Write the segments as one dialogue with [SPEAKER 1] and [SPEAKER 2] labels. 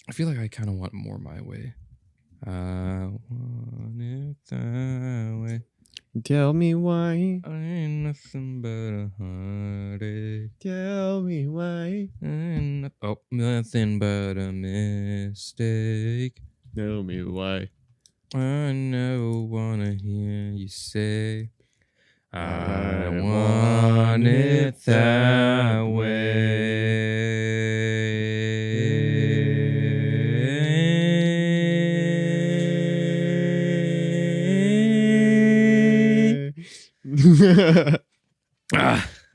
[SPEAKER 1] I feel like I kind of want more my way. I want it that way.
[SPEAKER 2] Tell me why.
[SPEAKER 1] I ain't nothing but a heartache.
[SPEAKER 2] Tell me why.
[SPEAKER 1] Nothing but a mistake.
[SPEAKER 2] Tell me why.
[SPEAKER 1] I never wanna hear you say I
[SPEAKER 2] want
[SPEAKER 1] want it that way.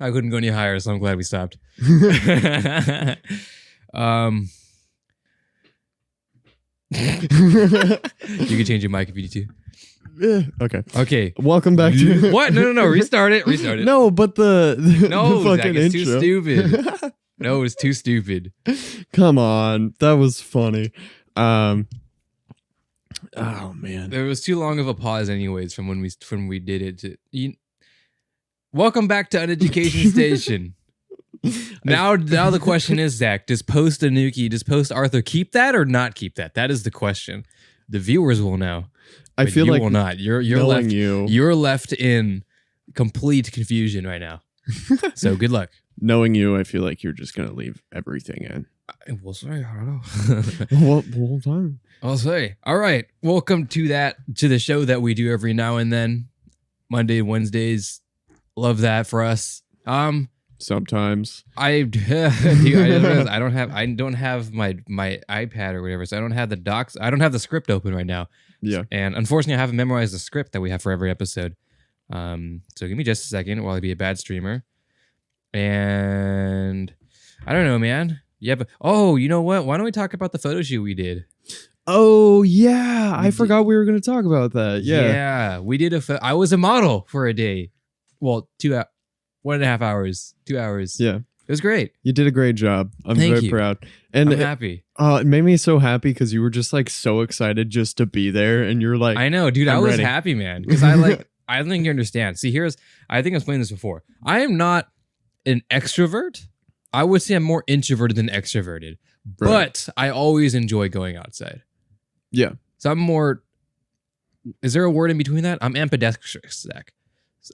[SPEAKER 1] I couldn't go any higher, so I'm glad we stopped. You can change your mic if you need to.
[SPEAKER 2] Okay.
[SPEAKER 1] Okay.
[SPEAKER 2] Welcome back to
[SPEAKER 1] What? No. Restart it. Restart it.
[SPEAKER 2] No, but the
[SPEAKER 1] Zach,
[SPEAKER 2] fucking
[SPEAKER 1] it's
[SPEAKER 2] intro.
[SPEAKER 1] too stupid. No, it's too stupid.
[SPEAKER 2] Come on, that was funny. Oh man,
[SPEAKER 1] There was too long of a pause, anyways, from when we did it. Welcome back to Uneducation Station. Now the question is, Zach, does post Arthur keep that or not keep that? That is the question. The viewers will know.
[SPEAKER 2] I feel
[SPEAKER 1] you
[SPEAKER 2] like
[SPEAKER 1] will not. You're left. You're left in complete confusion right now. So good luck.
[SPEAKER 2] Knowing you, I feel like you're just gonna leave everything in.
[SPEAKER 1] We'll say. I don't know.
[SPEAKER 2] Whole time.
[SPEAKER 1] I'll say. All right. Welcome to the show that we do every now and then, Monday and Wednesdays. Love that for us.
[SPEAKER 2] Sometimes
[SPEAKER 1] I don't have my iPad or whatever, so I don't have the docs. I don't have the script open right now.
[SPEAKER 2] Yeah.
[SPEAKER 1] And unfortunately, I haven't memorized the script that we have for every episode. So give me just a second while I be a bad streamer. And I don't know, man. Yeah, but you know what? Why don't we talk about the photo shoot we did?
[SPEAKER 2] Oh yeah, I forgot we were going to talk about that.
[SPEAKER 1] Yeah, we did I was a model for a day. Well, 1.5 hours, 2 hours.
[SPEAKER 2] Yeah.
[SPEAKER 1] It was great.
[SPEAKER 2] You did a great job. I'm
[SPEAKER 1] Thank
[SPEAKER 2] very
[SPEAKER 1] you.
[SPEAKER 2] proud. And
[SPEAKER 1] I'm happy.
[SPEAKER 2] It made me so happy because you were just like so excited just to be there, and you're like,
[SPEAKER 1] I know, dude. I was happy, man, because I don't think you understand. See, I think I've explained this before. I am not an extrovert. I would say I'm more introverted than extroverted, but I always enjoy going outside.
[SPEAKER 2] Yeah.
[SPEAKER 1] So I'm more. Is there a word in between that? I'm ambidextrous, Zach.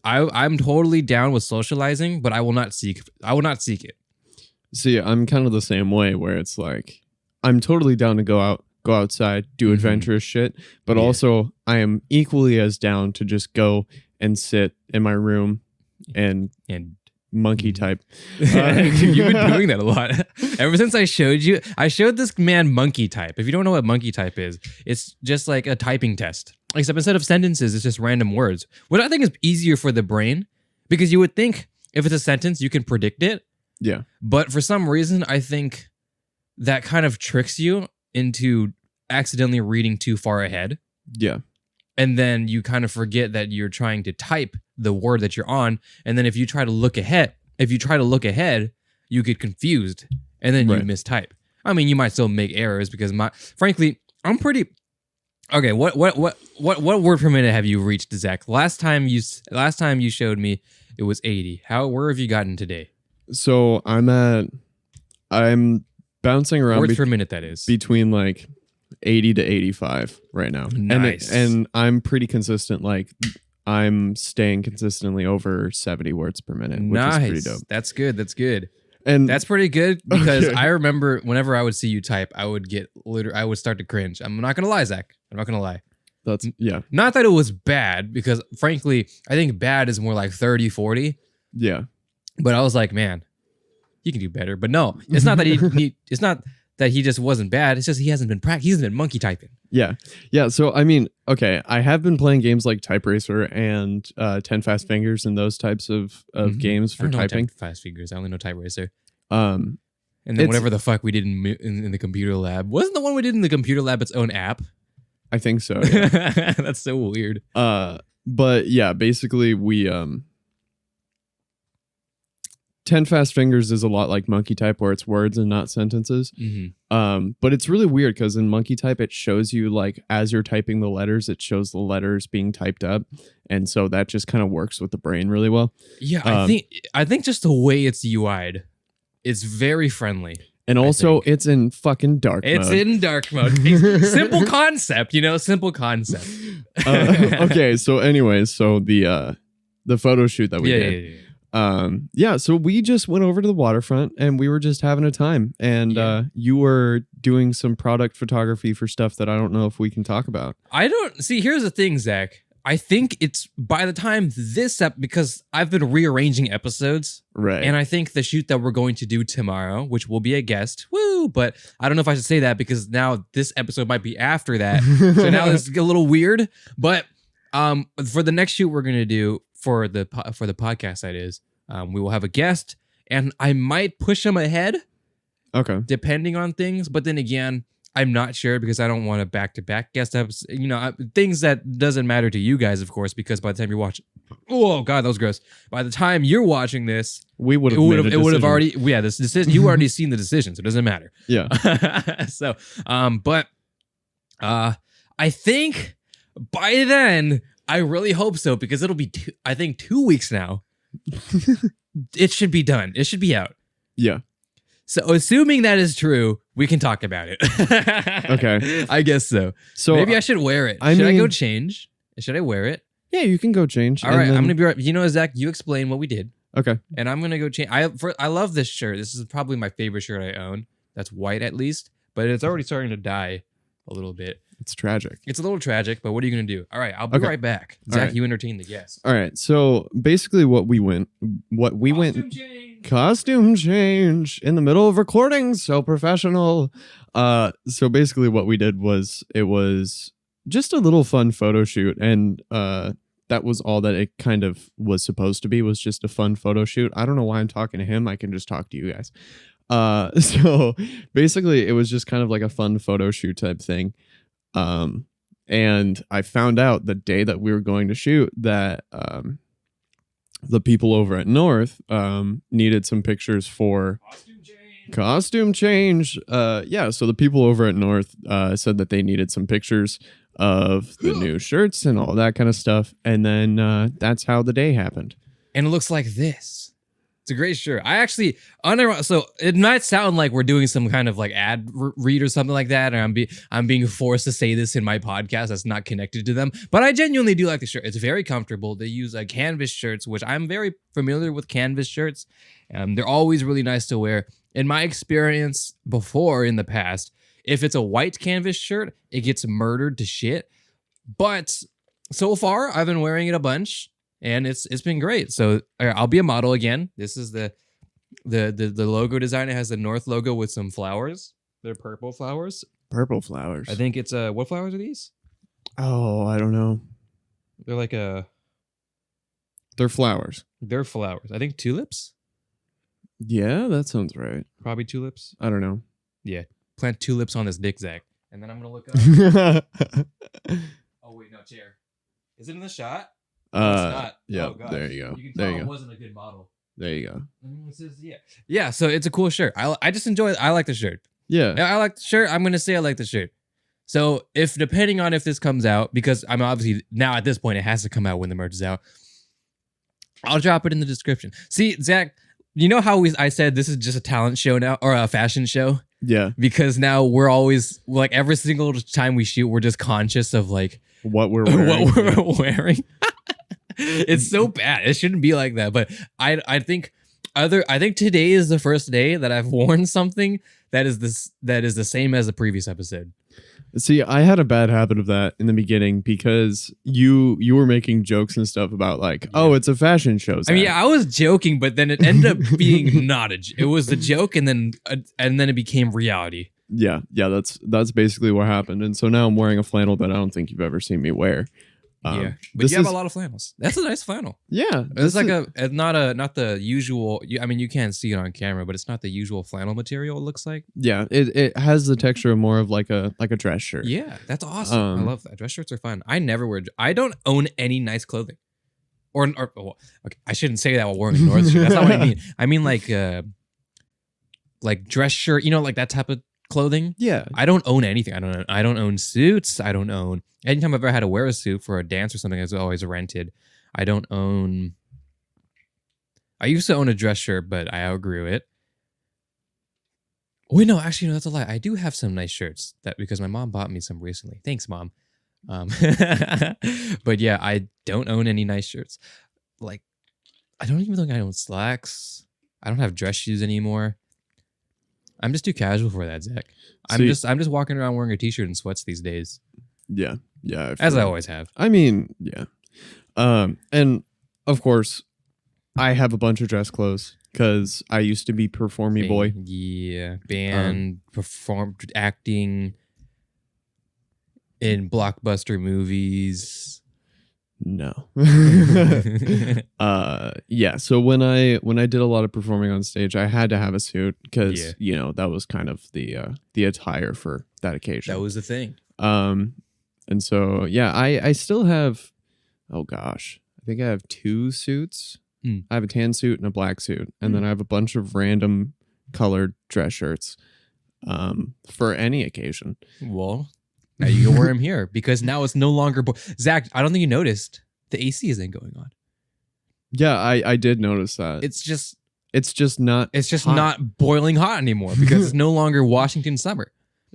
[SPEAKER 1] I'm totally down with socializing, but I will not seek it.
[SPEAKER 2] See, I'm kind of the same way where it's like I'm totally down to go outside, do adventurous shit, but also I am equally as down to just go and sit in my room and monkey type.
[SPEAKER 1] You've been doing that a lot. Ever since I showed this man monkey type. If you don't know what monkey type is, it's just like a typing test. Except instead of sentences, it's just random words. What I think is easier for the brain, because you would think if it's a sentence, you can predict it.
[SPEAKER 2] Yeah.
[SPEAKER 1] But for some reason, I think that kind of tricks you into accidentally reading too far ahead.
[SPEAKER 2] Yeah.
[SPEAKER 1] And then you kind of forget that you're trying to type the word that you're on. And then if you try to look ahead, you get confused and then you mistype. I mean, you might still make errors because frankly, I'm pretty. Okay, what word per minute have you reached, Zach? Last time you showed me it was 80. Where have you gotten today?
[SPEAKER 2] So I'm bouncing around
[SPEAKER 1] words per minute, that is.
[SPEAKER 2] Between like 80 to 85 right now.
[SPEAKER 1] Nice.
[SPEAKER 2] And I'm pretty consistent. Like I'm staying consistently over 70 words per minute, which is pretty dope.
[SPEAKER 1] That's good. That's good.
[SPEAKER 2] And
[SPEAKER 1] that's pretty good because I remember whenever I would see you type, I would start to cringe. I'm not gonna lie, Zach. I'm not gonna lie. Not that it was bad, because frankly, I think bad is more like 30, 40.
[SPEAKER 2] Yeah.
[SPEAKER 1] But I was like, man, he can do better. But no, it's not that it's not that he just wasn't bad. It's just he hasn't been monkey typing.
[SPEAKER 2] Yeah. Yeah. So I mean, okay, I have been playing games like Type Racer and 10 Fast Fingers and those types of games for typing.
[SPEAKER 1] 10 Fast Fingers. I only know Type Racer. And then whatever the fuck we did in the computer lab. Wasn't the one we did in the computer lab its own app?
[SPEAKER 2] I think so. Yeah.
[SPEAKER 1] That's so weird.
[SPEAKER 2] But yeah, basically we 10 Fast Fingers is a lot like Monkey Type, where it's words and not sentences.
[SPEAKER 1] Mm-hmm.
[SPEAKER 2] But it's really weird because in Monkey Type, it shows you like as you're typing the letters, it shows the letters being typed up, and so that just kind of works with the brain really well.
[SPEAKER 1] Yeah, I think just the way it's UI'd, it's very friendly.
[SPEAKER 2] And also, it's in fucking dark mode.
[SPEAKER 1] It's in dark mode. Simple concept, simple concept.
[SPEAKER 2] Okay, so anyways, so the photo shoot that we did. So we just went over to the waterfront and we were just having a time. And you were doing some product photography for stuff that I don't know if we can talk about.
[SPEAKER 1] Here's the thing, Zach. I think it's by the time because I've been rearranging episodes.
[SPEAKER 2] Right.
[SPEAKER 1] And I think the shoot that we're going to do tomorrow, which will be a guest, but I don't know if I should say that because now this episode might be after that. So now it's a little weird. But for the next shoot we're going to do for the podcast, that is, we will have a guest and I might push them ahead.
[SPEAKER 2] Okay.
[SPEAKER 1] Depending on things. But then again, I'm not sure because I don't want to back-to-back guest episodes. Things that doesn't matter to you guys, of course, because by the time you're watching, oh god, that was gross. By the time you're watching this,
[SPEAKER 2] it would have
[SPEAKER 1] already, this decision. You already seen the decision, so it doesn't matter.
[SPEAKER 2] Yeah.
[SPEAKER 1] So, I think by then, I really hope so because it'll be, 2 weeks now. It should be done. It should be out.
[SPEAKER 2] Yeah.
[SPEAKER 1] So assuming that is true, we can talk about it.
[SPEAKER 2] Okay.
[SPEAKER 1] I guess so. So maybe I should wear it. Should I go change? Should I wear it?
[SPEAKER 2] Yeah, you can go change.
[SPEAKER 1] All right, I'm going to be right. Zach, you explain what we did.
[SPEAKER 2] Okay.
[SPEAKER 1] And I'm going to go change. I love this shirt. This is probably my favorite shirt I own. That's white at least, but it's already starting to dye a little bit.
[SPEAKER 2] It's tragic.
[SPEAKER 1] It's a little tragic, but what are you going to do? All right, I'll be right back. Zach, you entertain the guests.
[SPEAKER 2] All right. So basically Costume change in the middle of recording. So professional. So basically what we did was it was just a little fun photo shoot. And that was all that it kind of was supposed to be, was just a fun photo shoot. I don't know why I'm talking to him. I can just talk to you guys. So basically it was just kind of like a fun photo shoot type thing. And I found out the day that we were going to shoot that the people over at North needed some pictures for costume change. So the people over at North said that they needed some pictures of the new shirts and all that kind of stuff. And then that's how the day happened.
[SPEAKER 1] And it looks like this. It's a great shirt. I actually, so it might sound like we're doing some kind of like ad read or something like that, or I'm being forced to say this in my podcast that's not connected to them, but I genuinely do like the shirt. It's very comfortable. They use canvas shirts, which I'm very familiar with canvas shirts. They're always really nice to wear. In my experience before in the past, if it's a white canvas shirt, it gets murdered to shit. But so far, I've been wearing it a bunch. And it's been great. So I'll be a model again. This is the logo design. It has the North logo with some flowers. They're purple flowers.
[SPEAKER 2] Purple flowers.
[SPEAKER 1] I think it's what flowers are these?
[SPEAKER 2] Oh, I don't know.
[SPEAKER 1] They're like
[SPEAKER 2] They're flowers.
[SPEAKER 1] They're flowers. I think tulips.
[SPEAKER 2] Yeah, that sounds right.
[SPEAKER 1] Probably tulips.
[SPEAKER 2] I don't know.
[SPEAKER 1] Yeah, plant tulips on this dick, Zach. And then I'm gonna look up. Oh wait, no, chair. Is it in the shot? No, it's not.
[SPEAKER 2] Yeah,
[SPEAKER 1] oh,
[SPEAKER 2] there you go.
[SPEAKER 1] You can
[SPEAKER 2] there
[SPEAKER 1] tell
[SPEAKER 2] you
[SPEAKER 1] it
[SPEAKER 2] go.
[SPEAKER 1] wasn't a good model.
[SPEAKER 2] There you go.
[SPEAKER 1] It says, yeah. So it's a cool shirt. I just enjoy it. I like the shirt.
[SPEAKER 2] Yeah,
[SPEAKER 1] I like the shirt. I'm gonna say I like the shirt. So depending on if this comes out, because I'm obviously now at this point it has to come out when the merch is out. I'll drop it in the description. See, Zach, you know how I said this is just a talent show now or a fashion show?
[SPEAKER 2] Yeah.
[SPEAKER 1] Because now we're always like every single time we shoot, we're just conscious of like
[SPEAKER 2] what we're wearing.
[SPEAKER 1] It's so bad. It shouldn't be like that. But I think today is the first day that I've worn something that is the same as the previous episode.
[SPEAKER 2] See, I had a bad habit of that in the beginning because you were making jokes and stuff about like, oh, it's a fashion show.
[SPEAKER 1] I mean, yeah, I was joking, but then it ended up being not it was a joke, and then it became reality.
[SPEAKER 2] Yeah, that's basically what happened. And so now I'm wearing a flannel that I don't think you've ever seen me wear.
[SPEAKER 1] But you have a lot of flannels. That's a nice flannel.
[SPEAKER 2] Yeah,
[SPEAKER 1] it's like not the usual. I mean, you can't see it on camera, but it's not the usual flannel material. It looks like.
[SPEAKER 2] Yeah, it has the texture of more of like a dress shirt.
[SPEAKER 1] Yeah, that's awesome. I love that. Dress shirts are fun. I never wear. I don't own any nice clothing. Or well, okay, I shouldn't say that while wearing a North shirt. That's not what I mean. I mean like dress shirt. You know, like that type of clothing.
[SPEAKER 2] Yeah.
[SPEAKER 1] I don't own anything. I don't own suits. I don't own. Anytime I've ever had to wear a suit for a dance or something, it's always rented. I don't own. I used to own a dress shirt, but I outgrew it. Wait, no, actually, no, that's a lie. I do have some nice shirts that because my mom bought me some recently. Thanks, Mom. Um, but yeah, I don't own any nice shirts. Like, I don't even think I own slacks. I don't have dress shoes anymore. I'm just too casual for that, Zach. I'm just walking around wearing a t-shirt and sweats these days.
[SPEAKER 2] Yeah.
[SPEAKER 1] As I always have.
[SPEAKER 2] I mean, yeah. And of course, I have a bunch of dress clothes because I used to be performy boy.
[SPEAKER 1] Yeah, band, performed, acting in blockbuster movies.
[SPEAKER 2] No. Yeah. So when I did a lot of performing on stage, I had to have a suit because that was kind of the attire for that occasion.
[SPEAKER 1] That was the thing.
[SPEAKER 2] And so yeah, I still have. Oh gosh, I think I have 2 suits. I have a tan suit and a black suit, and then I have a bunch of random colored dress shirts for any occasion.
[SPEAKER 1] Well, now you can wear them here because now it's no longer... Zach, I don't think you noticed the AC isn't going on.
[SPEAKER 2] Yeah, I did notice that.
[SPEAKER 1] It's just
[SPEAKER 2] not
[SPEAKER 1] not boiling hot anymore because it's no longer Washington summer.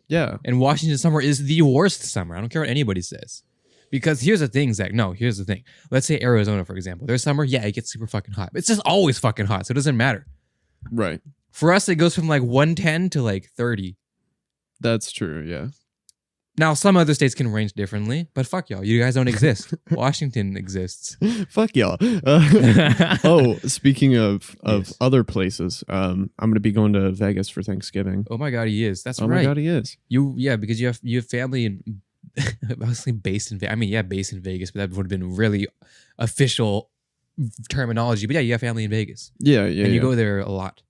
[SPEAKER 2] Yeah.
[SPEAKER 1] And Washington summer is the worst summer. I don't care what anybody says. Because here's the thing, Zach. No, here's the thing. Let's say Arizona, for example. Their summer, yeah, it gets super fucking hot. It's just always fucking hot, so it doesn't matter.
[SPEAKER 2] Right.
[SPEAKER 1] For us, it goes from like 110 to like 30.
[SPEAKER 2] That's true, yeah.
[SPEAKER 1] Now, some other states can range differently, but fuck y'all. You guys don't exist. Washington exists.
[SPEAKER 2] Fuck y'all. Speaking of other places, I'm going to be going to Vegas for Thanksgiving.
[SPEAKER 1] Oh my God, he is. That's right.
[SPEAKER 2] Oh my God, he is.
[SPEAKER 1] Because you have family in... Mostly based in Vegas. I mean, yeah, based in Vegas, but that would have been really official terminology. But yeah, you have family in Vegas.
[SPEAKER 2] Yeah.
[SPEAKER 1] And you go there a lot.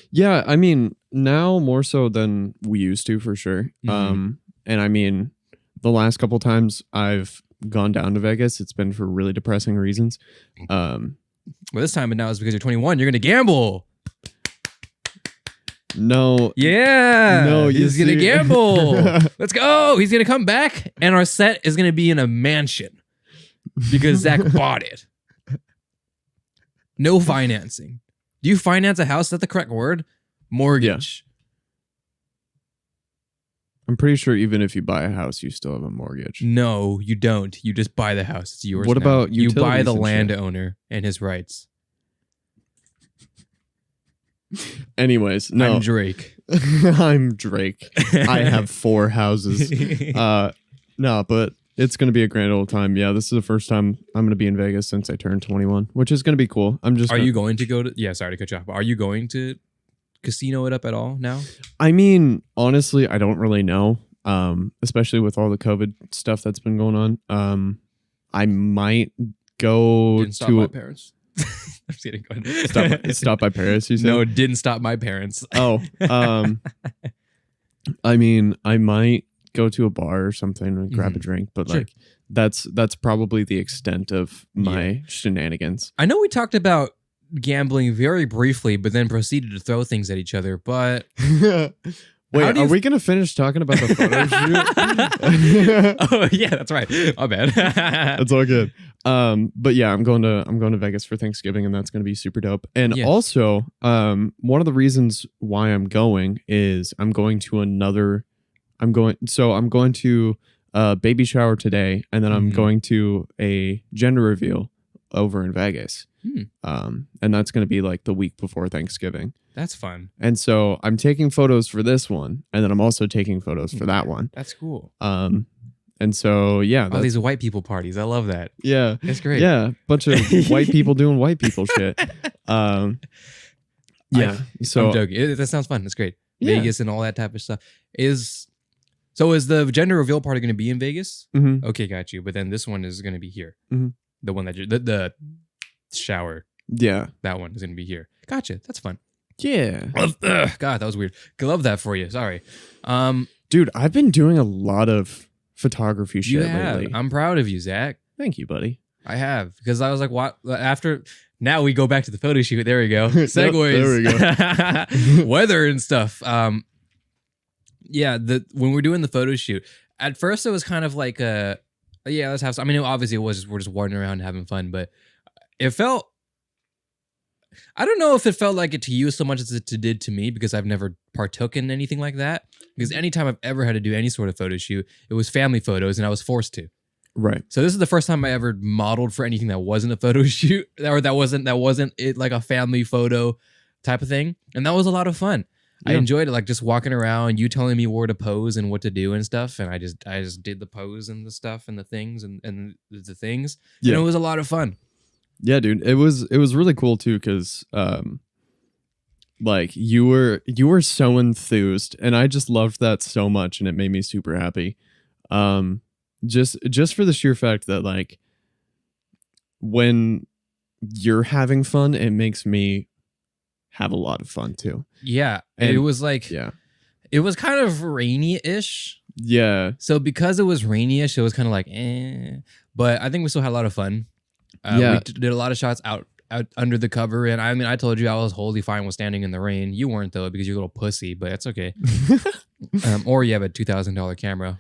[SPEAKER 2] Yeah, I mean, now more so than we used to, for sure.
[SPEAKER 1] Mm-hmm.
[SPEAKER 2] And I mean, the last couple times I've gone down to Vegas, it's been for really depressing reasons.
[SPEAKER 1] Well, this time, but now it's because you're 21. You're going to gamble.
[SPEAKER 2] No.
[SPEAKER 1] Yeah.
[SPEAKER 2] No,
[SPEAKER 1] he's going to gamble. Let's go. He's going to come back, and our set is going to be in a mansion because Zach bought it. No financing. Do you finance a house? Is that the correct word? Mortgage.
[SPEAKER 2] Yeah. I'm pretty sure even if you buy a house, you still have a mortgage.
[SPEAKER 1] No, you don't. You just buy the house. It's yours.
[SPEAKER 2] What
[SPEAKER 1] now.
[SPEAKER 2] about
[SPEAKER 1] you buy the
[SPEAKER 2] and
[SPEAKER 1] landowner and his rights?
[SPEAKER 2] Anyways, no.
[SPEAKER 1] I'm Drake.
[SPEAKER 2] I'm Drake. I have 4 houses. No, but it's going to be a grand old time. Yeah, this is the first time I'm going to be in Vegas since I turned 21, which is going to be cool.
[SPEAKER 1] Are you going to go to... Yeah, sorry to cut you off. But are you going to casino it up at all now?
[SPEAKER 2] I mean, honestly, I don't really know. Especially with all the COVID stuff that's been going on. I might go
[SPEAKER 1] Didn't stop my parents. I'm just kidding. Go ahead.
[SPEAKER 2] Stop by Paris, you said?
[SPEAKER 1] No, it didn't stop my parents.
[SPEAKER 2] Oh. I mean, I might go to a bar or something and grab a drink, but
[SPEAKER 1] Sure.
[SPEAKER 2] like that's probably the extent of my shenanigans.
[SPEAKER 1] I know we talked about gambling very briefly, but then proceeded to throw things at each other. But
[SPEAKER 2] Wait, are we gonna finish talking about the photo shoot?
[SPEAKER 1] Oh yeah, that's right. My bad.
[SPEAKER 2] That's all good. But yeah, I'm going to Vegas for Thanksgiving, and that's gonna be super dope. And also, one of the reasons why I'm going is I'm going to a baby shower today, and then I'm going to a gender reveal over in Vegas. And that's going to be like the week before Thanksgiving.
[SPEAKER 1] That's fun.
[SPEAKER 2] And so I'm taking photos for this one, and then I'm also taking photos for that one.
[SPEAKER 1] That's cool.
[SPEAKER 2] And so yeah,
[SPEAKER 1] all these white people parties. I love that.
[SPEAKER 2] Yeah,
[SPEAKER 1] it's great.
[SPEAKER 2] Yeah, bunch of white people doing white people shit. Yeah. So
[SPEAKER 1] I'm joking. That sounds fun. It's great.
[SPEAKER 2] Yeah.
[SPEAKER 1] Vegas and all that type of stuff. Is the gender reveal party going to be in Vegas?
[SPEAKER 2] Mm-hmm.
[SPEAKER 1] Okay, got you. But then this one is going to be here.
[SPEAKER 2] Mm-hmm.
[SPEAKER 1] The one that the shower.
[SPEAKER 2] Yeah,
[SPEAKER 1] that one is going to be here. Gotcha. That's fun.
[SPEAKER 2] Yeah.
[SPEAKER 1] God, that was weird. Love that for you. Sorry.
[SPEAKER 2] Dude, I've been doing a lot of photography shit lately.
[SPEAKER 1] I'm proud of you, Zach.
[SPEAKER 2] Thank you, buddy.
[SPEAKER 1] I have, because I was like, what? After now we go back to the photo shoot. There we go. Segues.
[SPEAKER 2] Yep, there we go.
[SPEAKER 1] Weather and stuff. Yeah. When we're doing the photo shoot, at first it was kind of like let's have some. I mean, obviously we're just wandering around and having fun, but it felt I don't know if it felt like it to you so much as it did to me because I've never partook in anything like that. Because anytime I've ever had to do any sort of photo shoot, it was family photos and I was forced to.
[SPEAKER 2] Right.
[SPEAKER 1] So this is the first time I ever modeled for anything that wasn't a photo shoot or that wasn't it like a family photo type of thing. And that was a lot of fun. Yeah. I enjoyed it, like just walking around, you telling me where to pose and what to do and stuff. And I just did the pose and the stuff and the things and the things. Yeah. And it was a lot of fun.
[SPEAKER 2] Yeah, dude. It was really cool too, because like you were so enthused, and I just loved that so much, and it made me super happy. Just for the sheer fact that like when you're having fun, it makes me have a lot of fun too.
[SPEAKER 1] Yeah. And it was like, it was kind of rainy-ish.
[SPEAKER 2] Yeah.
[SPEAKER 1] So because it was rainy-ish, it was kind of like, but I think we still had a lot of fun. We did a lot of shots out under the cover. And I mean, I told you I was wholly fine with standing in the rain. You weren't though, because you're a little pussy, but that's okay. Or you have a $2,000 camera.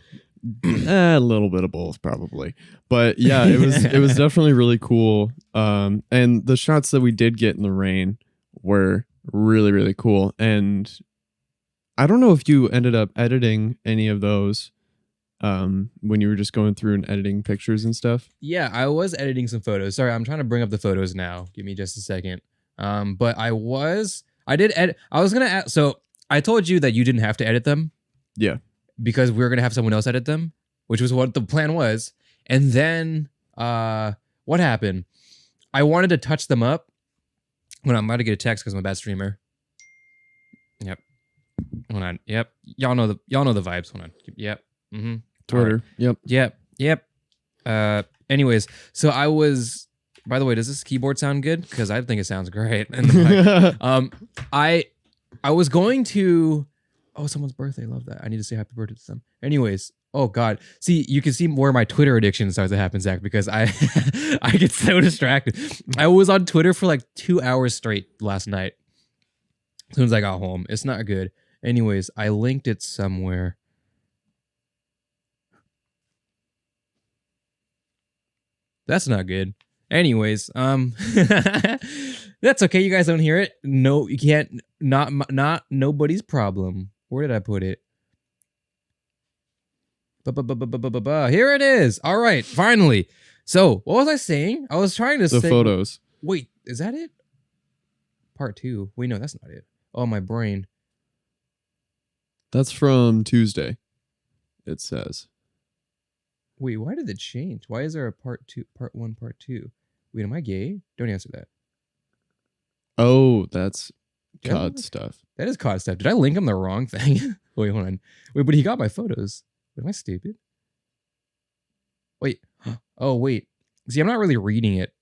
[SPEAKER 2] A little bit of both probably, but yeah, it was definitely really cool. And the shots that we did get in the rain were really, really cool. And I don't know if you ended up editing any of those when you were just going through and editing pictures and stuff.
[SPEAKER 1] Yeah, I was editing some photos. Sorry, I'm trying to bring up the photos now. Give me just a second. But I did edit. I was gonna so I told you that you didn't have to edit them.
[SPEAKER 2] Yeah.
[SPEAKER 1] Because we were gonna have someone else edit them, which was what the plan was. And then what happened? I wanted to touch them up. When I'm about to get a text because I'm a bad streamer. Yep. Hold on. Yep. Y'all know the vibes. Hold on. Yep. Mm-hmm.
[SPEAKER 2] Twitter. Right.
[SPEAKER 1] Yep. Anyways, so I was. By the way, does this keyboard sound good? Because I think it sounds great. I was going to. Oh, someone's birthday. Love that. I need to say happy birthday to them. Anyways, oh God. See, you can see where my Twitter addiction starts to happen, Zach, because I get so distracted. I was on Twitter for like 2 hours straight last night. As soon as I got home. It's not good. Anyways, I linked it somewhere. That's not good. Anyways, that's okay. You guys don't hear it. No, you can't. Not nobody's problem. Where did I put it? Here it is. All right, finally. So, what was I saying? I was trying to say...
[SPEAKER 2] The photos.
[SPEAKER 1] Wait, is that it? Part 2. Wait, no, that's not it. Oh, my brain.
[SPEAKER 2] That's from Tuesday, it says.
[SPEAKER 1] Wait, why did it change? Why is there a part 2, part 1, part 2? Wait, am I gay? Don't answer that.
[SPEAKER 2] Oh, that's COD stuff.
[SPEAKER 1] That is COD stuff. Did I link him the wrong thing? Wait, hold on. Wait, but he got my photos. Wait, am I stupid? Wait. Oh, wait. See, I'm not really reading it.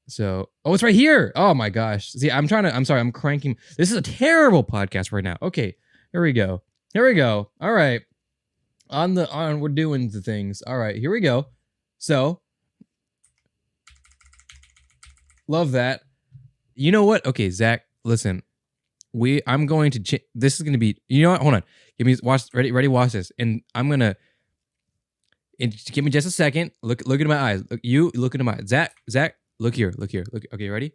[SPEAKER 1] So, oh, it's right here. Oh my gosh. See, I'm sorry, I'm cranking. This is a terrible podcast right now. Okay, here we go. All right. We're doing the things. All right, here we go. So, love that. You know what? Okay, Zach, listen. I'm going to this is going to be, you know what? Hold on. Ready, watch this. And I'm going to, give me just a second. Look into my eyes. Look into my eyes. Zach, look here. Okay, ready?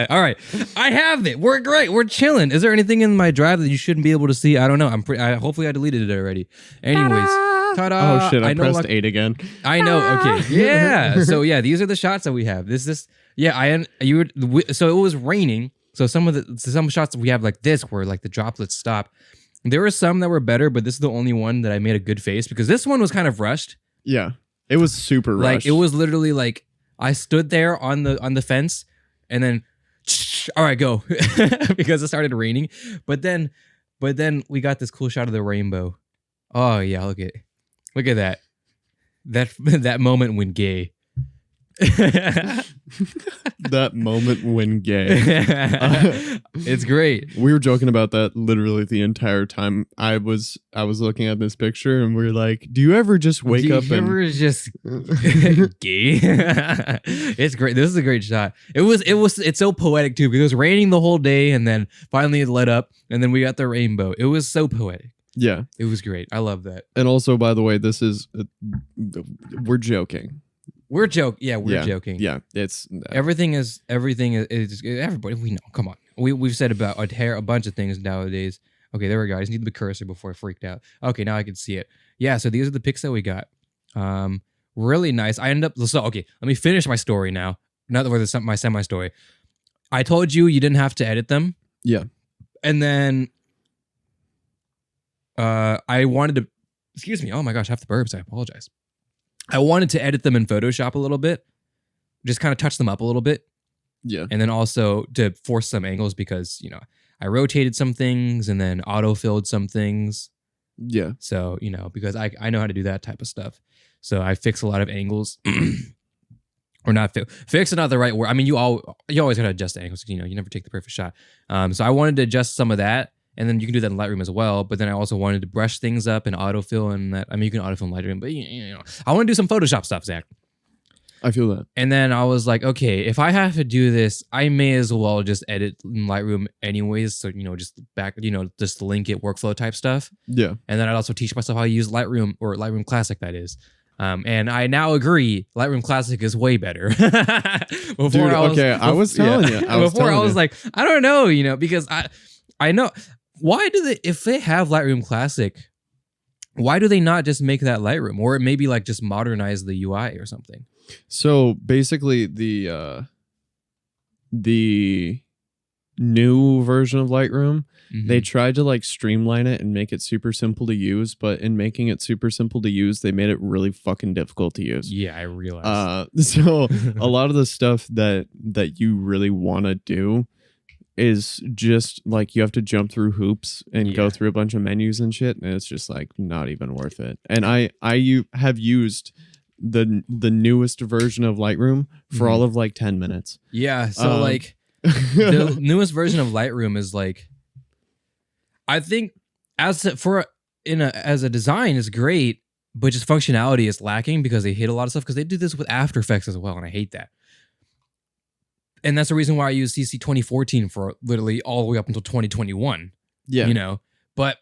[SPEAKER 1] All right. I have it. We're great. We're chilling. Is there anything in my drive that you shouldn't be able to see? I don't know. Hopefully I deleted it already. Anyways. Ta-da!
[SPEAKER 2] Oh shit, I pressed 8 again.
[SPEAKER 1] I know. Okay. Yeah. So yeah, these are the shots that we have. So it was raining. So some shots that we have like this where like the droplets stop. There were some that were better, but this is the only one that I made a good face because this one was kind of rushed.
[SPEAKER 2] Yeah. It was super rushed.
[SPEAKER 1] Like it was literally like I stood there on the fence and then all right, go. Because it started raining. But then we got this cool shot of the rainbow. Oh yeah, look at that. That moment when gay.
[SPEAKER 2] That moment when gay.
[SPEAKER 1] It's great.
[SPEAKER 2] We were joking about that literally the entire time. I was looking at this picture and we were like, do you ever just wake up and
[SPEAKER 1] just gay? It's great. This is a great shot. It's so poetic too because it was raining the whole day and then finally it let up and then we got the rainbow. It was so poetic.
[SPEAKER 2] Yeah.
[SPEAKER 1] It was great. I love that.
[SPEAKER 2] And also, by the way, we're joking.
[SPEAKER 1] We're joking.
[SPEAKER 2] Yeah, it's
[SPEAKER 1] Everything is everybody. We know. Come on. We've said about a bunch of things nowadays. Okay, there we go. I just need the cursor before I freaked out. Okay, now I can see it. Yeah, so these are the pics that we got. Really nice. I ended up okay. Let me finish my story now. Not my semi story. I told you didn't have to edit them.
[SPEAKER 2] Yeah,
[SPEAKER 1] and then I wanted to. Excuse me. Oh my gosh, half the burps. I apologize. I wanted to edit them in Photoshop a little bit, just kind of touch them up a little bit.
[SPEAKER 2] Yeah.
[SPEAKER 1] And then also to force some angles because, I rotated some things and then auto-filled some things.
[SPEAKER 2] Yeah.
[SPEAKER 1] So, because I know how to do that type of stuff. So I fix a lot of angles. Or not fix is not the right word. I mean, you always got to adjust the angles. You never take the perfect shot. So I wanted to adjust some of that. And then you can do that in Lightroom as well. But then I also wanted to brush things up and autofill and that. I mean, you can autofill in Lightroom, but I want to do some Photoshop stuff, Zach.
[SPEAKER 2] I feel that.
[SPEAKER 1] And then I was like, okay, if I have to do this, I may as well just edit in Lightroom anyways. So, just link it, workflow type stuff.
[SPEAKER 2] Yeah.
[SPEAKER 1] And then I'd also teach myself how to use Lightroom or Lightroom Classic, that is. And I now agree, Lightroom Classic is way better. Before
[SPEAKER 2] I was telling you.
[SPEAKER 1] I was like, I don't know, because I know. Why do if they have Lightroom Classic, why do they not just make that Lightroom? Or maybe like just modernize the UI or something?
[SPEAKER 2] So basically the new version of Lightroom, they tried to like streamline it and make it super simple to use, but in making it super simple to use, they made it really fucking difficult to use.
[SPEAKER 1] Yeah, I realized.
[SPEAKER 2] So a lot of the stuff that you really want to do is just like you have to jump through hoops and go through a bunch of menus and shit, and it's just like not even worth it. And I have used the newest version of Lightroom for all of like 10 minutes.
[SPEAKER 1] Yeah, so like the newest version of Lightroom is like, I think as a design is great, but just functionality is lacking because they hit a lot of stuff because they do this with After Effects as well, and I hate that. And that's the reason why I use CC 2014 for literally all the way up until 2021. Yeah. But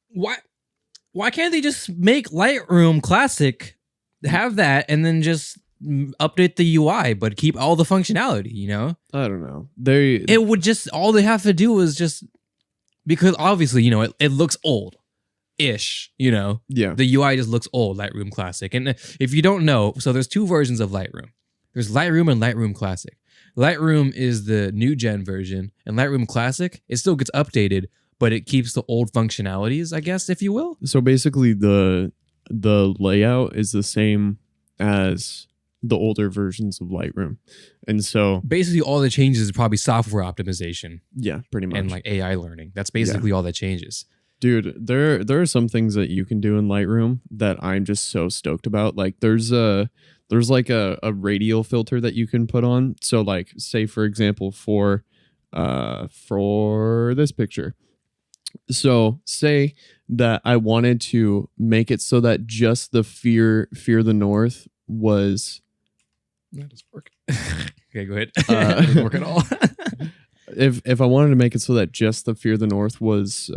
[SPEAKER 1] why can't they just make Lightroom Classic, have that, and then just update the UI, but keep all the functionality,
[SPEAKER 2] I don't know.
[SPEAKER 1] It would just, all they have to do is just, because obviously, it looks old. Ish,
[SPEAKER 2] Yeah.
[SPEAKER 1] The UI just looks old, Lightroom Classic. And if you don't know, so there's two versions of Lightroom. There's Lightroom and Lightroom Classic. Lightroom is the new gen version, and Lightroom Classic, it still gets updated, but it keeps the old functionalities, I guess, if you will.
[SPEAKER 2] So basically the layout is the same as the older versions of Lightroom. And so
[SPEAKER 1] basically all that changes is probably software optimization.
[SPEAKER 2] Yeah, pretty much.
[SPEAKER 1] And like AI learning. That's basically all that changes.
[SPEAKER 2] Dude, there are some things that you can do in Lightroom that I'm just so stoked about. Like there's like a radial filter that you can put on. So like say for example for this picture. So say that I wanted to make it so that just the Fear the North was.
[SPEAKER 1] That doesn't work. Okay, go ahead. That doesn't work at all.
[SPEAKER 2] If I wanted to make it so that just the Fear the North was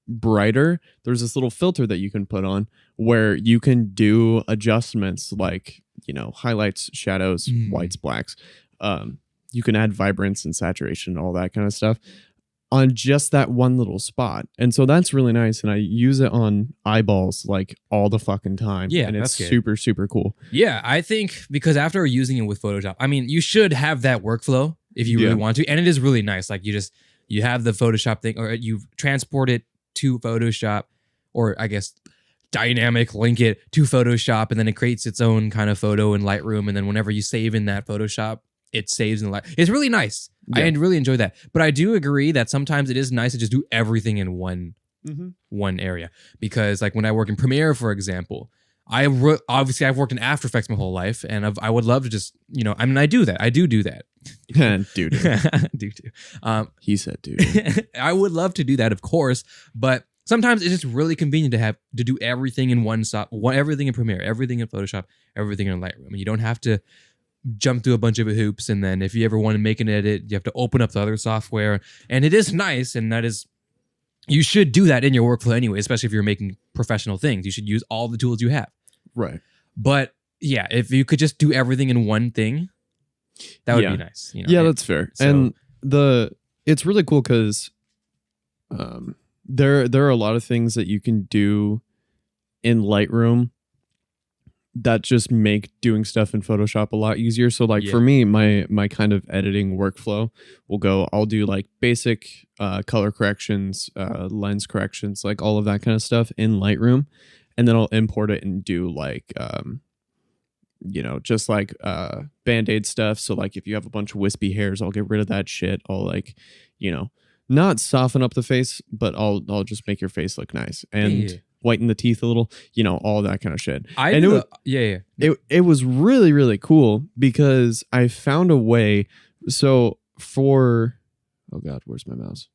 [SPEAKER 2] brighter, there's this little filter that you can put on where you can do adjustments like highlights, shadows, whites, blacks. You can add vibrance and saturation and all that kind of stuff on just that one little spot. And so that's really nice, and I use it on eyeballs like all the fucking time.
[SPEAKER 1] Yeah,
[SPEAKER 2] and it's
[SPEAKER 1] that's good.
[SPEAKER 2] super, super cool.
[SPEAKER 1] Yeah, I think because after using it with Photoshop, I mean, you should have that workflow if you really want to, and it is really nice. Like you have the Photoshop thing, or you transport it to Photoshop, or I guess dynamic link it to Photoshop, and then it creates its own kind of photo in Lightroom, and then whenever you save in that Photoshop, it saves in Lightroom. It's really nice. Yeah. I really enjoy that. But I do agree that sometimes it is nice to just do everything in one area, because like when I work in Premiere, for example, obviously I've worked in After Effects my whole life, and I would love to just I do that. I do that.
[SPEAKER 2] Dude. He said, dude.
[SPEAKER 1] I would love to do that, of course, but sometimes it's just really convenient to do everything in everything in Premiere, everything in Photoshop, everything in Lightroom. And you don't have to jump through a bunch of hoops, and then if you ever want to make an edit, you have to open up the other software. And it is nice, and that is you should do that in your workflow anyway, especially if you're making professional things. You should use all the tools you have.
[SPEAKER 2] Right.
[SPEAKER 1] But yeah, if you could just do everything in one thing, that would be nice. You know?
[SPEAKER 2] Yeah, that's fair. So, and it's really cool because there are a lot of things that you can do in Lightroom that just make doing stuff in Photoshop a lot easier. So like for me, my kind of editing workflow will go, I'll do like basic color corrections, lens corrections, like all of that kind of stuff in Lightroom. And then I'll import it and do like, just like Band-Aid stuff. So like if you have a bunch of wispy hairs, I'll get rid of that shit. I'll like, not soften up the face, but I'll just make your face look nice and whiten the teeth a little, all that kind of shit. It was really, really cool because I found a way. So oh God, where's my mouse?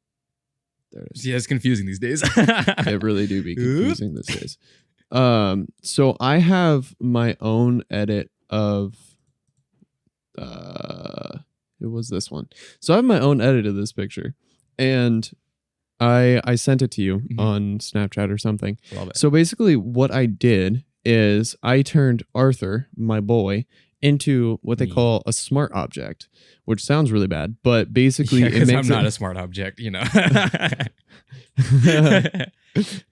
[SPEAKER 2] There it is.
[SPEAKER 1] Yeah, it's confusing these days.
[SPEAKER 2] It really do be confusing these days. So I have my own edit of it was this one. So I have my own edit of this picture, and I sent it to you on Snapchat or something.
[SPEAKER 1] Love it.
[SPEAKER 2] So basically what I did is I turned Arthur, my boy, into what they call a smart object, which sounds really bad, but basically it makes
[SPEAKER 1] I'm not a smart object,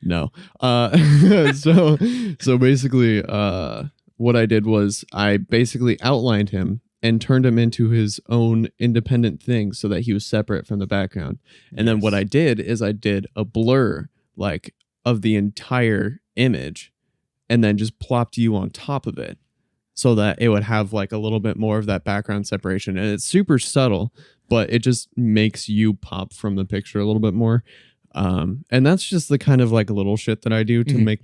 [SPEAKER 2] No. So basically what I did was I basically outlined him and turned him into his own independent thing so that he was separate from the background. And then what I did is I did a blur like of the entire image and then just plopped you on top of it so that it would have like a little bit more of that background separation. And it's super subtle, but it just makes you pop from the picture a little bit more. And that's just the kind of like little shit that I do to make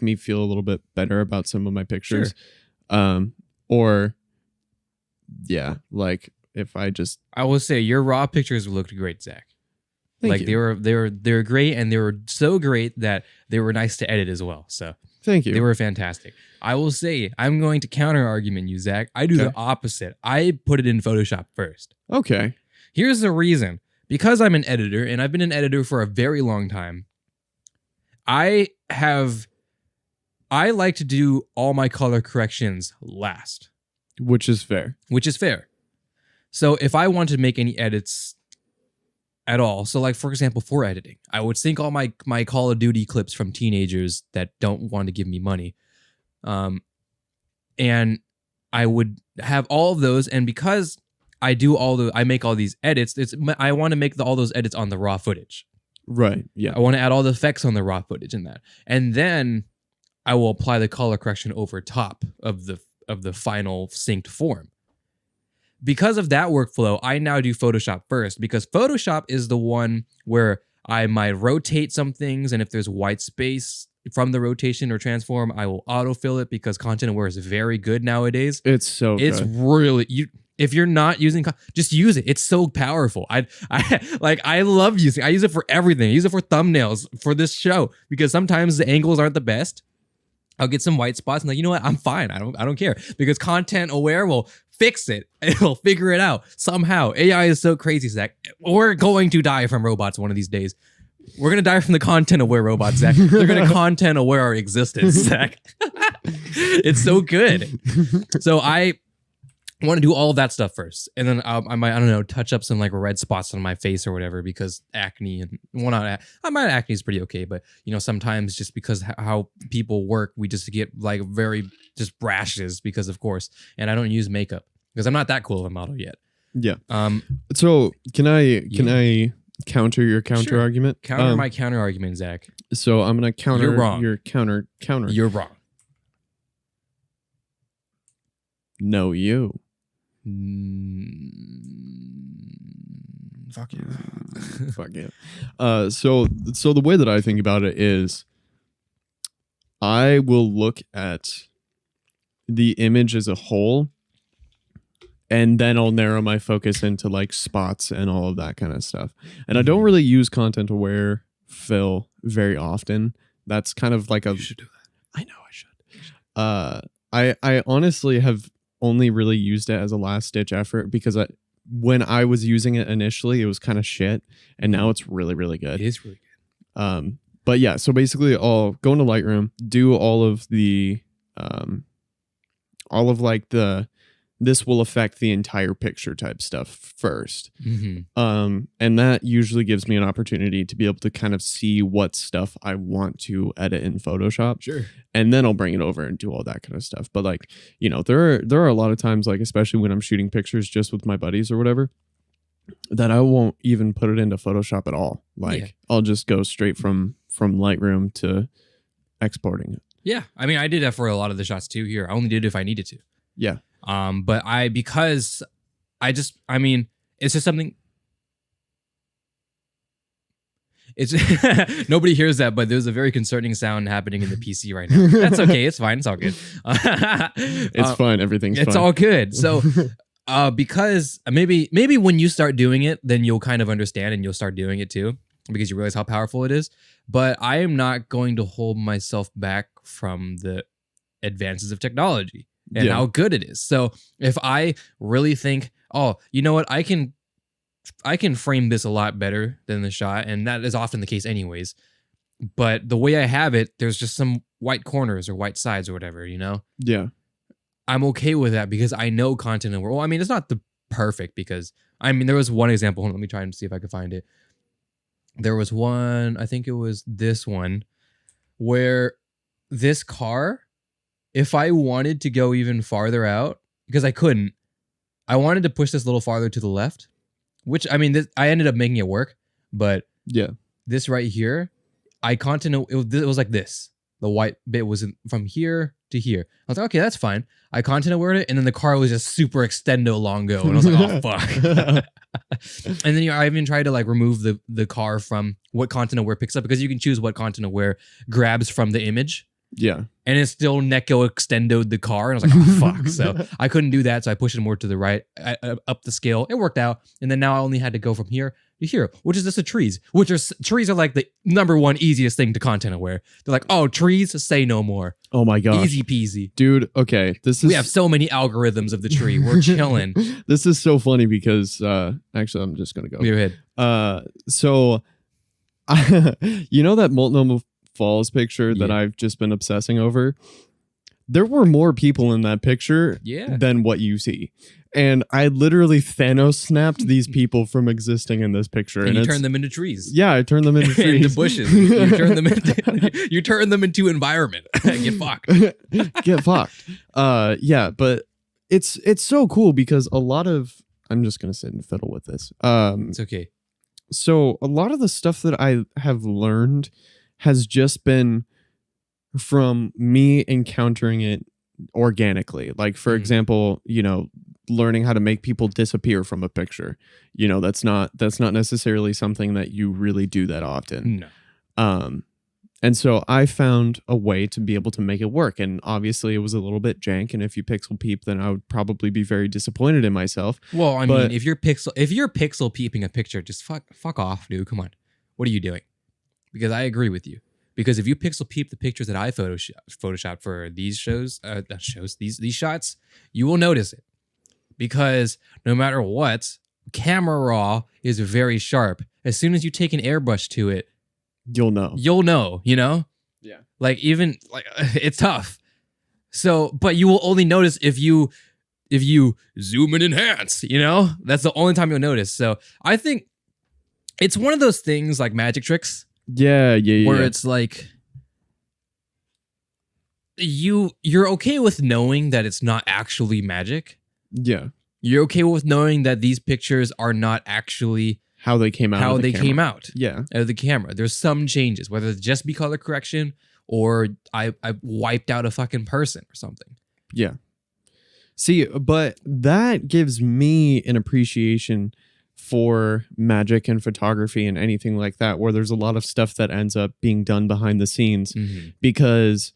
[SPEAKER 2] me feel a little bit better about some of my pictures. Sure. Like if
[SPEAKER 1] I will say your raw pictures looked great, Zach.
[SPEAKER 2] Thank you.
[SPEAKER 1] They were great, and they were so great that they were nice to edit as well. So
[SPEAKER 2] thank you.
[SPEAKER 1] They were fantastic. I will say I'm going to counter argument you, Zach. I do the opposite. I put it in Photoshop first.
[SPEAKER 2] Okay.
[SPEAKER 1] Here's the reason. Because I'm an editor, and I've been an editor for a very long time, I like to do all my color corrections last.
[SPEAKER 2] Which is fair.
[SPEAKER 1] So if I want to make any edits at all, so like for example, for editing, I would sync all my Call of Duty clips from teenagers that don't want to give me money. And I would have all of those, and because I make all these edits, I want to make all those edits on the raw footage.
[SPEAKER 2] Right. Yeah.
[SPEAKER 1] I want to add all the effects on the raw footage in that. And then I will apply the color correction over top of the final synced form. Because of that workflow, I now do Photoshop first, because Photoshop is the one where I might rotate some things, and if there's white space from the rotation or transform, I will autofill it, because Content Aware is very good nowadays.
[SPEAKER 2] It's good.
[SPEAKER 1] Really if you're not using, just use it. It's so powerful. I love using. I use it for everything. I use it for thumbnails for this show, because sometimes the angles aren't the best. I'll get some white spots and like, you know what? I'm fine. I don't care, because Content Aware will fix it. It'll figure it out somehow. AI is so crazy, Zach. We're going to die from robots one of these days. We're going to die from the Content Aware robots, Zach. They're going to Content Aware our existence, Zach. It's so good. So I want to do all of that stuff first, and then I might touch up some like red spots on my face or whatever, because acne and my acne is pretty okay, but sometimes just because how people work, we just get like very just rashes because of course, and I don't use makeup because I'm not that cool of a model yet.
[SPEAKER 2] Yeah. So can I counter your counter argument?
[SPEAKER 1] Counter my counter argument, Zach.
[SPEAKER 2] So I'm gonna counter
[SPEAKER 1] You're wrong.
[SPEAKER 2] Your counter.
[SPEAKER 1] You're wrong.
[SPEAKER 2] No, you.
[SPEAKER 1] Fuck you.
[SPEAKER 2] Fuck you. So the way that I think about it is I will look at the image as a whole, and then I'll narrow my focus into like spots and all of that kind of stuff. And I don't really use Content Aware fill very often. That's kind of like
[SPEAKER 1] you should do that.
[SPEAKER 2] I know I should. I honestly have only really used it as a last ditch effort, because when I was using it initially, it was kind of shit, and now it's really, really good.
[SPEAKER 1] It is really good.
[SPEAKER 2] But yeah, so basically I'll go into Lightroom, do all of like this will affect the entire picture type stuff first. And that usually gives me an opportunity to be able to kind of see what stuff I want to edit in Photoshop.
[SPEAKER 1] Sure.
[SPEAKER 2] And then I'll bring it over and do all that kind of stuff. But like, you know, there are a lot of times, like, especially when I'm shooting pictures just with my buddies or whatever, that I won't even put it into Photoshop at all. Like I'll just go straight from Lightroom to exporting it.
[SPEAKER 1] Yeah. I mean, I did that for a lot of the shots too here. I only did it if I needed to.
[SPEAKER 2] Yeah.
[SPEAKER 1] But it's just something. It's nobody hears that, but there's a very concerning sound happening in the PC right now. That's okay. It's fine. It's all good.
[SPEAKER 2] It's fine. Everything's fine.
[SPEAKER 1] It's all good. So, because maybe when you start doing it, then you'll kind of understand and you'll start doing it too, because you realize how powerful it is. But I am not going to hold myself back from the advances of technology and how good it is. So if I really think, oh, you know what, I can frame this a lot better than the shot, and that is often the case anyways. But the way I have it, there's just some white corners or white sides or whatever, you know?
[SPEAKER 2] Yeah.
[SPEAKER 1] I'm okay with that because I know content and well, I mean, it's not the perfect because there was one example. Hold on, let me try and see if I can find it. There was one, I think it was this one, where this car, if I wanted to go even farther out, because I couldn't, I wanted to push this a little farther to the left, which, I mean, I ended up making it work, but
[SPEAKER 2] yeah,
[SPEAKER 1] this right here, it was like this. The white bit was from here to here. I was like, okay, that's fine. I content aware it, and then the car was just super extendo longo, and I was like, oh, fuck. And then I even tried to like remove the car from what content aware picks up, because you can choose what content aware grabs from the image.
[SPEAKER 2] Yeah.
[SPEAKER 1] And it still Neko extendoed the car. And I was like, oh, fuck. So I couldn't do that. So I pushed it more to the right, up the scale. It worked out. And then now I only had to go from here to here, which is just the trees, trees are like the number one easiest thing to content aware. They're like, oh, trees, say no more.
[SPEAKER 2] Oh my gosh.
[SPEAKER 1] Easy peasy.
[SPEAKER 2] Dude, okay.
[SPEAKER 1] We have so many algorithms of the tree. We're chilling.
[SPEAKER 2] This is so funny because, actually, I'm just going to go.
[SPEAKER 1] Go ahead.
[SPEAKER 2] So, you know that Multnomah Falls picture that I've just been obsessing over? There were more people in that picture than what you see. And I literally Thanos snapped these people from existing in this picture.
[SPEAKER 1] And you turned them into trees.
[SPEAKER 2] Yeah, I turned them into trees.
[SPEAKER 1] Into bushes. You turn them into environment. Get fucked.
[SPEAKER 2] Get fucked. Yeah, but it's so cool because a lot of, I'm just going to sit and fiddle with this.
[SPEAKER 1] It's okay.
[SPEAKER 2] So a lot of the stuff that I have learned has just been from me encountering it organically. Like, for example, you know, learning how to make people disappear from a picture. You know, that's not necessarily something that you really do that often.
[SPEAKER 1] No.
[SPEAKER 2] And so I found a way to be able to make it work. And obviously it was a little bit jank. And if you pixel peep, then I would probably be very disappointed in myself.
[SPEAKER 1] Well, I mean, if you're pixel peeping a picture, just fuck off, dude. Come on. What are you doing? Because I agree with you. Because if you pixel peep the pictures that I Photoshop for these these shots, you will notice it. Because no matter what, camera raw is very sharp. As soon as you take an airbrush to it,
[SPEAKER 2] you'll know,
[SPEAKER 1] you know?
[SPEAKER 2] Yeah. Like,
[SPEAKER 1] even like it's tough. So, but you will only notice if you zoom and enhance, you know? That's the only time you'll notice. So I think it's one of those things like magic tricks.
[SPEAKER 2] Yeah.
[SPEAKER 1] Where it's like you're okay with knowing that it's not actually magic.
[SPEAKER 2] Yeah.
[SPEAKER 1] You're okay with knowing that these pictures are not actually
[SPEAKER 2] how they came out.
[SPEAKER 1] Yeah. Out of the camera. There's some changes, whether it's just be color correction or I wiped out a fucking person or something.
[SPEAKER 2] Yeah. See, but that gives me an appreciation for magic and photography and anything like that, where there's a lot of stuff that ends up being done behind the scenes, because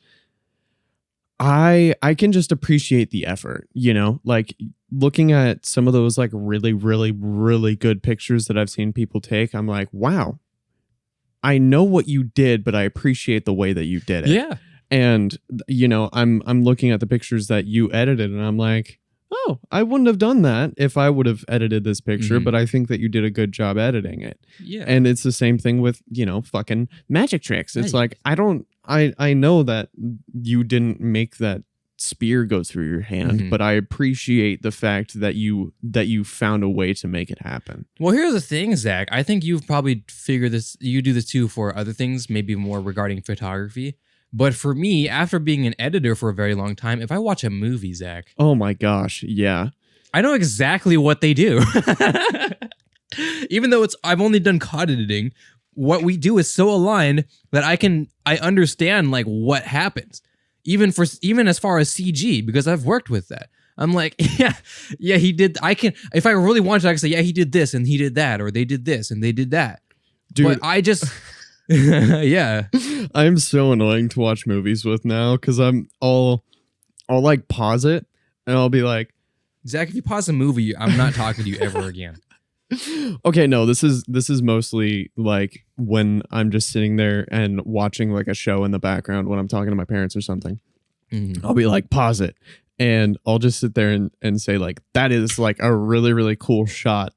[SPEAKER 2] I can just appreciate the effort, you know, like looking at some of those like really, really, really good pictures that I've seen people take. I'm like, wow, I know what you did, but I appreciate the way that you did it.
[SPEAKER 1] Yeah.
[SPEAKER 2] And, you know, I'm looking at the pictures that you edited and I'm like, oh, I wouldn't have done that if I would have edited this picture, but I think that you did a good job editing it.
[SPEAKER 1] Yeah.
[SPEAKER 2] And it's the same thing with, fucking magic tricks. It's like, I know that you didn't make that spear go through your hand, but I appreciate the fact that you found a way to make it happen.
[SPEAKER 1] Well, here's the thing, Zach. I think you've probably figured this. You do this too for other things, maybe more regarding photography. But for me, after being an editor for a very long time, if I watch a movie, Zach,
[SPEAKER 2] oh my gosh, yeah,
[SPEAKER 1] I know exactly what they do. Even though I've only done COD editing, what we do is so aligned that I understand like what happens. Even as far as CG, because I've worked with that. I'm like, yeah, he did. If I really wanted to, I could say, yeah, he did this and he did that, or they did this and they did that. Dude, but I just, yeah.
[SPEAKER 2] I'm so annoying to watch movies with now because I'll like pause it and I'll be like,
[SPEAKER 1] Zach, if you pause a movie, I'm not talking to you ever again.
[SPEAKER 2] Okay, no, this is mostly like when I'm just sitting there and watching like a show in the background when I'm talking to my parents or something. I'll be like, pause it. And I'll just sit there and say like, that is like a really, really cool shot.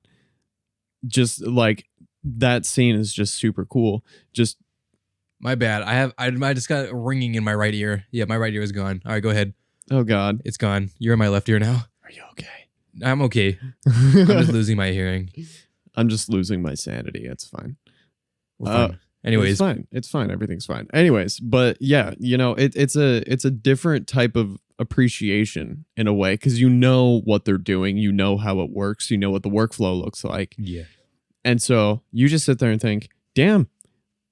[SPEAKER 2] Just like that scene is just super cool. Just
[SPEAKER 1] my bad. I just got ringing in my right ear. Yeah, my right ear is gone. All right, go ahead.
[SPEAKER 2] Oh God.
[SPEAKER 1] It's gone. You're in my left ear now.
[SPEAKER 2] Are you okay?
[SPEAKER 1] I'm okay. I'm just losing my hearing.
[SPEAKER 2] I'm just losing my sanity. It's fine.
[SPEAKER 1] We're fine. Anyways,
[SPEAKER 2] it's fine. Everything's fine. Anyways, but yeah, it's a different type of appreciation in a way because you know what they're doing, you know how it works, you know what the workflow looks like.
[SPEAKER 1] Yeah.
[SPEAKER 2] And so you just sit there and think, damn,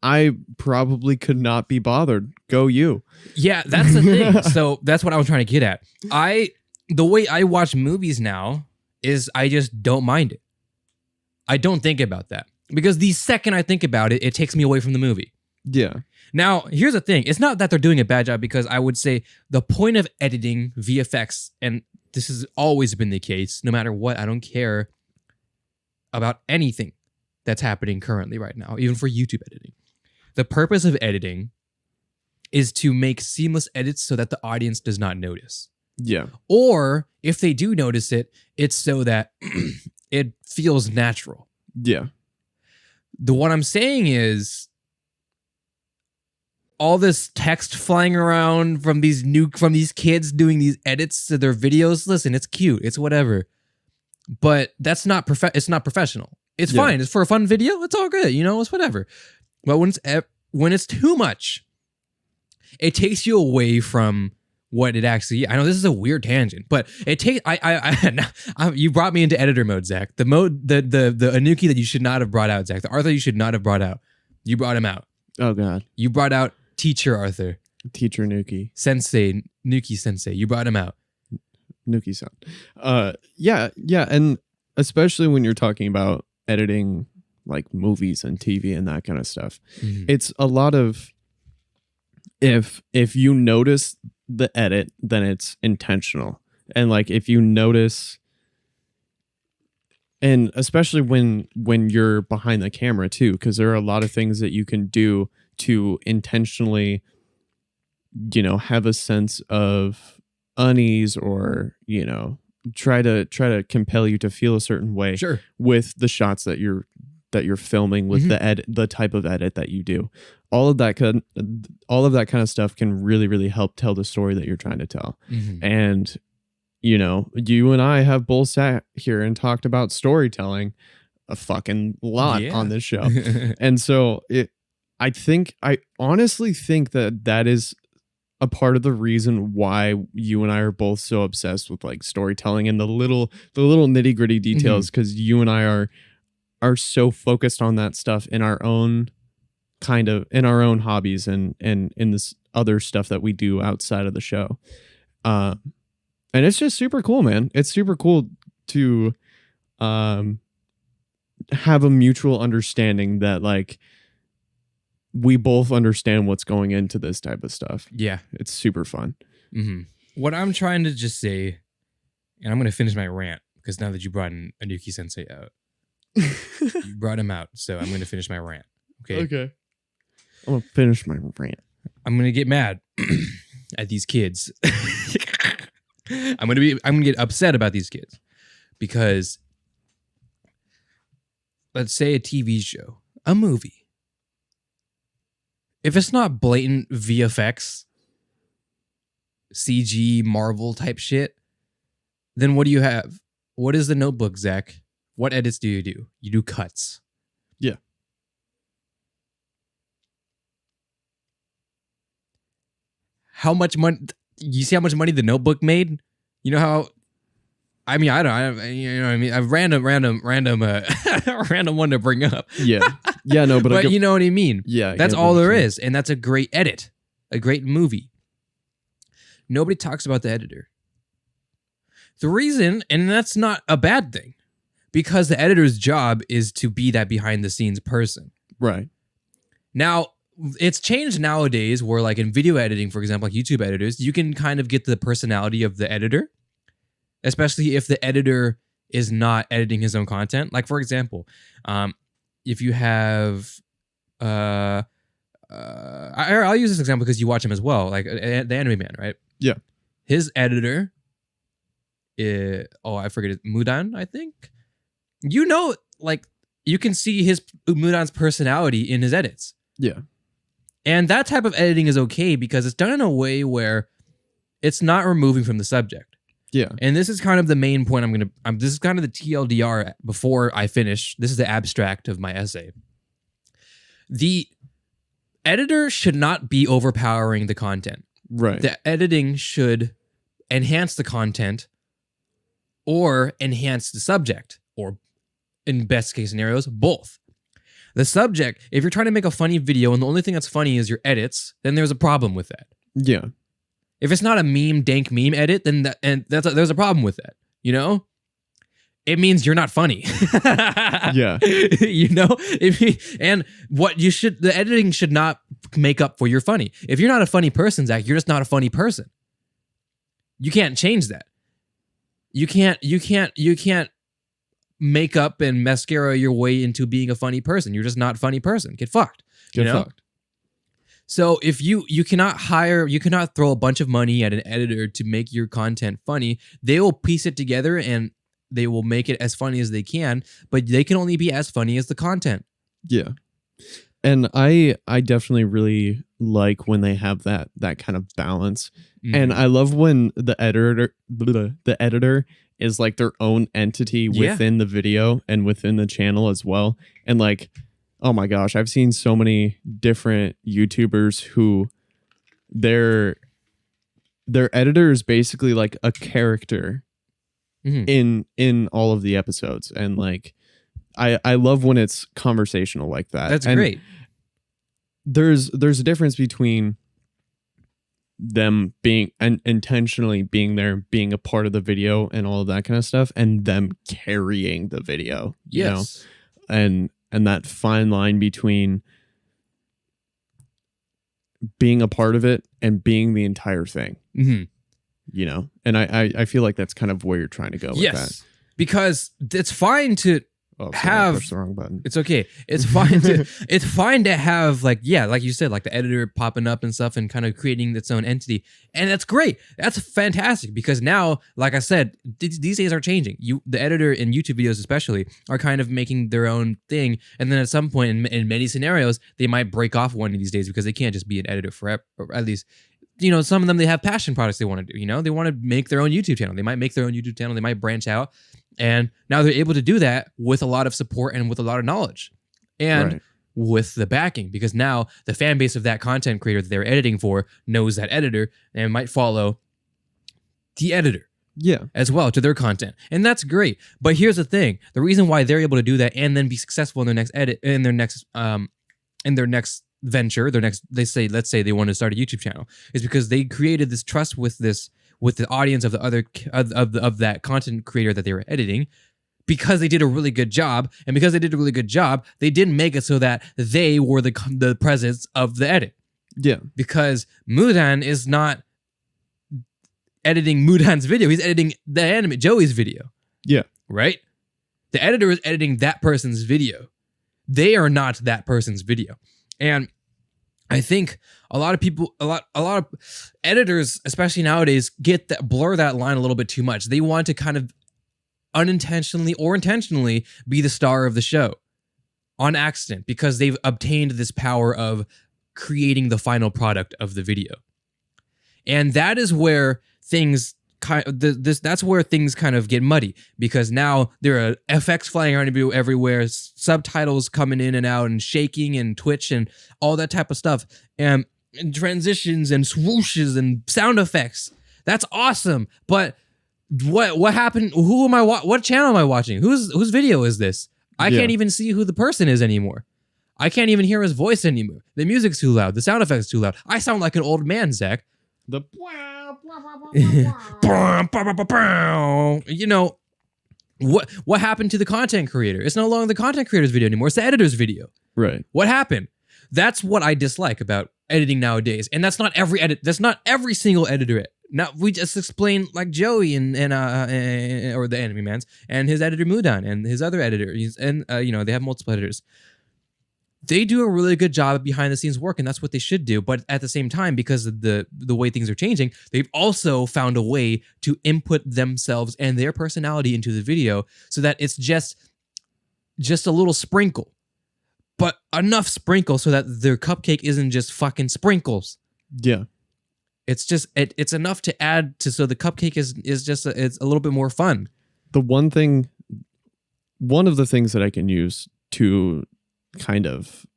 [SPEAKER 2] I probably could not be bothered. Go you.
[SPEAKER 1] Yeah, that's the thing. So that's what I was trying to get at. The way I watch movies now is I just don't mind it. I don't think about that. Because the second I think about it, it takes me away from the movie.
[SPEAKER 2] Yeah.
[SPEAKER 1] Now, here's the thing. It's not that they're doing a bad job because I would say the point of editing VFX, and this has always been the case, no matter what, I don't care about anything that's happening currently right now, even for YouTube editing. The purpose of editing is to make seamless edits so that the audience does not notice.
[SPEAKER 2] Yeah.
[SPEAKER 1] Or if they do notice it, it's so that it feels natural.
[SPEAKER 2] Yeah.
[SPEAKER 1] What I'm saying is all this text flying around from these kids doing these edits to their videos. Listen, it's cute. It's whatever. But that's not it's not professional. It's fine. It's for a fun video. It's all good. It's whatever. But when it's too much, it takes you away from what it actually. I know this is a weird tangent, but it takes. You brought me into editor mode, Zach. The Anuki that you should not have brought out, Zach. The Arthur you should not have brought out. You brought him out.
[SPEAKER 2] Oh God.
[SPEAKER 1] You brought out Teacher Arthur.
[SPEAKER 2] Teacher Nuki.
[SPEAKER 1] Sensei Nuki Sensei. You brought him out.
[SPEAKER 2] Nuki-san. Yeah, and especially when you're talking about editing like movies and TV and that kind of stuff, it's a lot of if you notice the edit, then it's intentional. And like if you notice, and especially when you're behind the camera too, because there are a lot of things that you can do to intentionally, have a sense of unease or, try to compel you to feel a certain way with the shots that you're filming, with the type of edit that you do. All of that kind of stuff can really, really help tell the story that you're trying to tell. And, you and I have both sat here and talked about storytelling a fucking lot on this show. And so I honestly think that is a part of the reason why you and I are both so obsessed with like storytelling and the little nitty gritty details, because you and I are so focused on that stuff in our own hobbies and in this other stuff that we do outside of the show. And it's just super cool, man. It's super cool to have a mutual understanding that like we both understand what's going into this type of stuff.
[SPEAKER 1] Yeah.
[SPEAKER 2] It's super fun.
[SPEAKER 1] What I'm trying to just say, and I'm going to finish my rant because now that you brought Anuki Sensei out, you brought him out. So I'm going to finish my rant. Okay.
[SPEAKER 2] I'm going to finish my rant.
[SPEAKER 1] I'm going to get mad at these kids. I'm gonna get upset about these kids because let's say a TV show, a movie. If it's not blatant VFX, CG, Marvel type shit, then what do you have? What is the Notebook, Zach? What edits do? You do cuts.
[SPEAKER 2] Yeah.
[SPEAKER 1] How much money? You see how much money the Notebook made? You know how? I mean, I don't. You know what I mean? A random one to bring up.
[SPEAKER 2] Yeah. Yeah. No, but
[SPEAKER 1] you know what I mean?
[SPEAKER 2] Yeah.
[SPEAKER 1] That's all there is, and that's a great edit, a great movie. Nobody talks about the editor. The reason, and that's not a bad thing, because the editor's job is to be that behind the scenes person.
[SPEAKER 2] Right.
[SPEAKER 1] Now, it's changed nowadays where like in video editing, for example, like YouTube editors, you can kind of get the personality of the editor, especially if the editor is not editing his own content. Like, for example, if you have, I'll use this example because you watch him as well, like the Anime Man, right?
[SPEAKER 2] Yeah.
[SPEAKER 1] His editor, I forget it, Mudan, I think. You know, like you can see Mudan's personality in his edits.
[SPEAKER 2] Yeah.
[SPEAKER 1] And that type of editing is okay because it's done in a way where it's not removing from the subject.
[SPEAKER 2] Yeah.
[SPEAKER 1] And this is kind of the main point this is kind of the TLDR before I finish. This is the abstract of my essay. The editor should not be overpowering the content.
[SPEAKER 2] Right.
[SPEAKER 1] The editing should enhance the content or enhance the subject, or in best case scenarios, both. The subject, if you're trying to make a funny video and the only thing that's funny is your edits, then there's a problem with that.
[SPEAKER 2] Yeah.
[SPEAKER 1] If it's not a dank meme edit, then there's a problem with that. You know, it means you're not funny.
[SPEAKER 2] Yeah.
[SPEAKER 1] You know, and the editing should not make up for your funny. If you're not a funny person, Zach, you're just not a funny person. You can't change that. You can't make up and mascara your way into being a funny person. You're just not a funny person. Get fucked.
[SPEAKER 2] Get fucked.
[SPEAKER 1] So if you cannot throw a bunch of money at an editor to make your content funny. They will piece it together and they will make it as funny as they can, but they can only be as funny as the content.
[SPEAKER 2] Yeah. And I definitely really like when they have that kind of balance. Mm-hmm. And I love when the editor is like their own entity within the video and within the channel as well. And like, oh my gosh, I've seen so many different YouTubers who their editor is basically like a character in all of the episodes. And like, I love when it's conversational like that.
[SPEAKER 1] That's great.
[SPEAKER 2] There's a difference between them being and intentionally being there, being a part of the video and all of that kind of stuff, and them carrying the video.
[SPEAKER 1] Yes.
[SPEAKER 2] You know? And that fine line between being a part of it and being the entire thing. Mm-hmm. You know? And I feel like that's kind of where you're trying to go with that.
[SPEAKER 1] Because it's fine to
[SPEAKER 2] I pushed the wrong button.
[SPEAKER 1] It's okay. It's fine to have like you said, like the editor popping up and stuff and kind of creating its own entity. And that's great. That's fantastic because now, like I said, these days are changing. The editor in YouTube videos especially are kind of making their own thing. And then at some point in many scenarios, they might break off one of these days because they can't just be an editor forever, or at least, you know, some of them, they have passion projects they want to do, you know, they want to make their own YouTube channel. They might make their own YouTube channel. They might branch out. And now they're able to do that with a lot of support and with a lot of knowledge and with the backing, because now the fan base of that content creator that they're editing for knows that editor and might follow the editor as well to their content. And that's great. But here's the thing. The reason why they're able to do that and then be successful in their next edit, in their next venture, let's say they want to start a YouTube channel, is because they created this trust with the audience of the other of that content creator that they were editing, because they did a really good job. And because they did a really good job, they didn't make it so that they were the presence of the edit. Yeah. Because Mudan is not editing Mudan's video. He's editing the anime Joey's video. Yeah. Right? The editor is editing that person's video. They are not that person's video. And I think a lot of editors, especially nowadays, blur that line a little bit too much. They want to kind of unintentionally or intentionally be the star of the show on accident because they've obtained this power of creating the final product of the video. And that is where things that's where things kind of get muddy, because now there are FX flying around everywhere, subtitles coming in and out and shaking and twitch and all that type of stuff, and transitions and swooshes and sound effects. That's awesome. But what happened? Who am I? What channel am I watching? Whose video is this? I can't even see who the person is anymore. I can't even hear his voice anymore. The music's too loud. The sound effects too loud. I sound like an old man, Zach.
[SPEAKER 2] The
[SPEAKER 1] you know, what happened to the content creator? It's no longer the content creator's video anymore. It's the editor's video.
[SPEAKER 2] Right.
[SPEAKER 1] What happened? That's what I dislike about editing nowadays. And that's not every single editor. Now we just explained like Joey and or the Enemy Man's and his editor Mudan and his other editor. They have multiple editors. They do a really good job of behind the scenes work, and that's what they should do. But at the same time, because of the way things are changing, they've also found a way to input themselves and their personality into the video so that it's just a little sprinkle, but enough sprinkle so that their cupcake isn't just fucking sprinkles.
[SPEAKER 2] Yeah.
[SPEAKER 1] It's just it's enough to add to so the cupcake is just it's a little bit more fun.
[SPEAKER 2] One of the things that I can use to kind of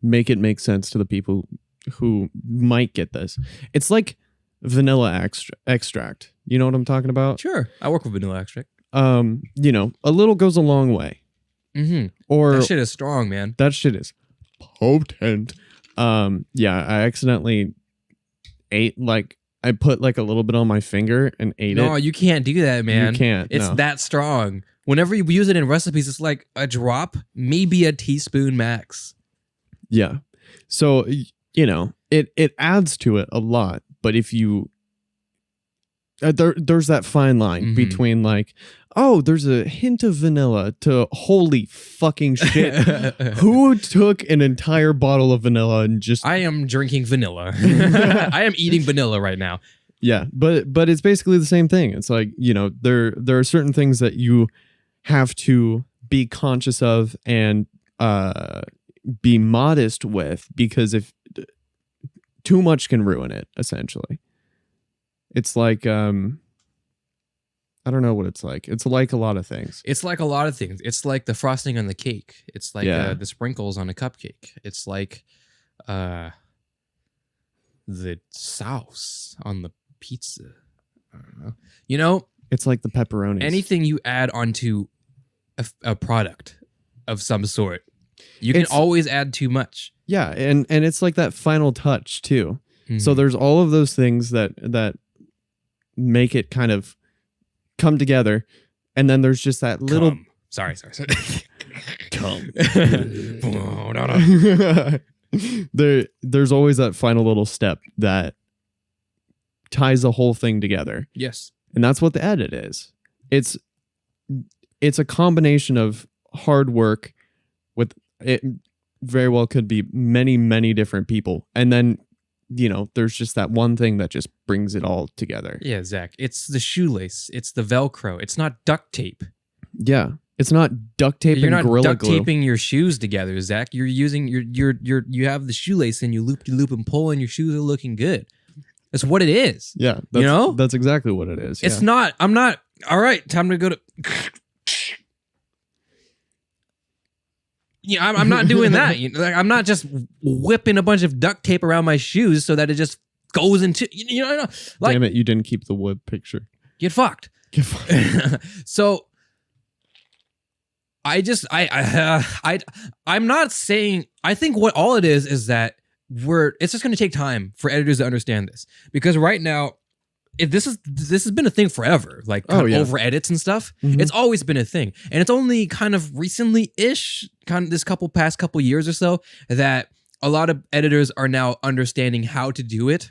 [SPEAKER 2] make it make sense to the people who might get this. It's like vanilla extract. You know what I'm talking about?
[SPEAKER 1] Sure. I work with vanilla extract.
[SPEAKER 2] A little goes a long way.
[SPEAKER 1] Mm-hmm.
[SPEAKER 2] Or
[SPEAKER 1] that shit is strong, man.
[SPEAKER 2] That shit is potent. I accidentally ate I put a little bit on my finger and ate it.
[SPEAKER 1] No, you can't do that, man.
[SPEAKER 2] You can't.
[SPEAKER 1] It's that strong. Whenever you use it in recipes, it's like a drop, maybe a teaspoon max.
[SPEAKER 2] Yeah. So, it adds to it a lot. But if you... there's that fine line between there's a hint of vanilla to holy fucking shit. Who took an entire bottle of vanilla and just...
[SPEAKER 1] I am drinking vanilla. I am eating vanilla right now.
[SPEAKER 2] Yeah, but it's basically the same thing. It's there are certain things that you have to be conscious of and be modest with, because if too much can ruin it, essentially. It's like I don't know what it's like. It's like a lot of things.
[SPEAKER 1] It's like a lot of things. It's like the frosting on the cake. It's like the sprinkles on a cupcake. It's like the sauce on the pizza. I don't know.
[SPEAKER 2] It's like the pepperoni.
[SPEAKER 1] Anything you add onto a product of some sort, you can always add too much.
[SPEAKER 2] Yeah, and it's like that final touch too. Mm-hmm. So there's all of those things that make it kind of come together, and then there's just that little...
[SPEAKER 1] Sorry.
[SPEAKER 2] Come. There's always that final little step that ties the whole thing together.
[SPEAKER 1] Yes.
[SPEAKER 2] And that's what the edit is. It's a combination of hard work with it. Very well could be many, many different people. And then, there's just that one thing that just brings it all together.
[SPEAKER 1] Yeah, Zach. It's the shoelace. It's the Velcro. It's not duct tape.
[SPEAKER 2] Yeah. It's not duct tape and Gorilla Glue.
[SPEAKER 1] You're not duct taping your shoes together, Zach. You're using you have the shoelace and you loop and pull and your shoes are looking good. That's what it is.
[SPEAKER 2] Yeah. That's exactly what it is.
[SPEAKER 1] It's not. I'm not. All right. Time to go to... Yeah, I'm not doing that. I'm not just whipping a bunch of duct tape around my shoes so that it just goes into...
[SPEAKER 2] Damn it, you didn't keep the wood picture.
[SPEAKER 1] Get fucked. So... I'm not saying... I think what all it is that it's just going to take time for editors to understand this. Because right now, this has been a thing forever, over edits and stuff. Mm-hmm. It's always been a thing, and it's only kind of recently-ish, kind of this past couple years or so, that a lot of editors are now understanding how to do it,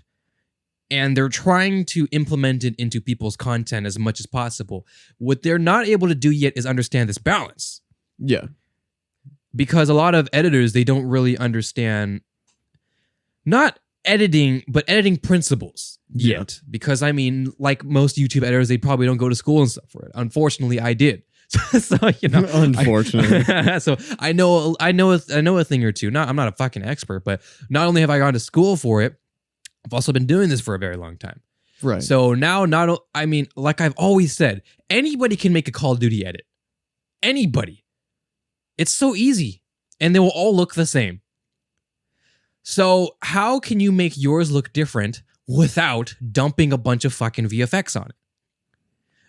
[SPEAKER 1] and they're trying to implement it into people's content as much as possible. What they're not able to do yet is understand this balance.
[SPEAKER 2] Yeah,
[SPEAKER 1] because a lot of editors, they don't really understand. not editing, but editing principles yet.
[SPEAKER 2] Yeah.
[SPEAKER 1] Because I mean, like most YouTube editors, they probably don't go to school and stuff for it. Unfortunately, I did. So you know,
[SPEAKER 2] Unfortunately.
[SPEAKER 1] so I know a thing or two. I'm not a fucking expert, but not only have I gone to school for it, I've also been doing this for a very long time.
[SPEAKER 2] Right.
[SPEAKER 1] So now, I mean, like I've always said, anybody can make a Call of Duty edit. Anybody. It's so easy, and they will all look the same. So how can you make yours look different without dumping a bunch of fucking VFX on it?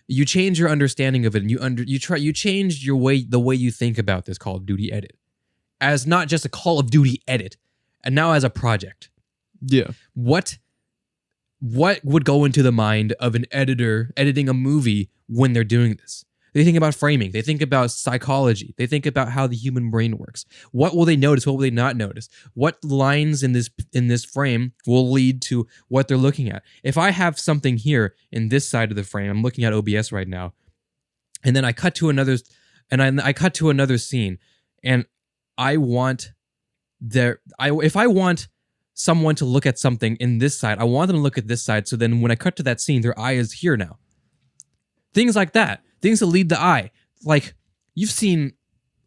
[SPEAKER 1] You change your understanding of it, and you change the way you think about this Call of Duty edit as not just a Call of Duty edit, and now as a project.
[SPEAKER 2] Yeah.
[SPEAKER 1] What would go into the mind of an editor editing a movie when they're doing this? They think about framing. They think about psychology. They think about how the human brain works. What will they notice? What will they not notice? What lines in this frame will lead to what they're looking at? If I have something here in this side of the frame, I'm looking at OBS right now, and then I cut to another, I cut to another scene, and if I want someone to look at something in this side, I want them to look at this side. So then when I cut to that scene, their eye is here now. Things like that. Things that lead the eye. Like you've seen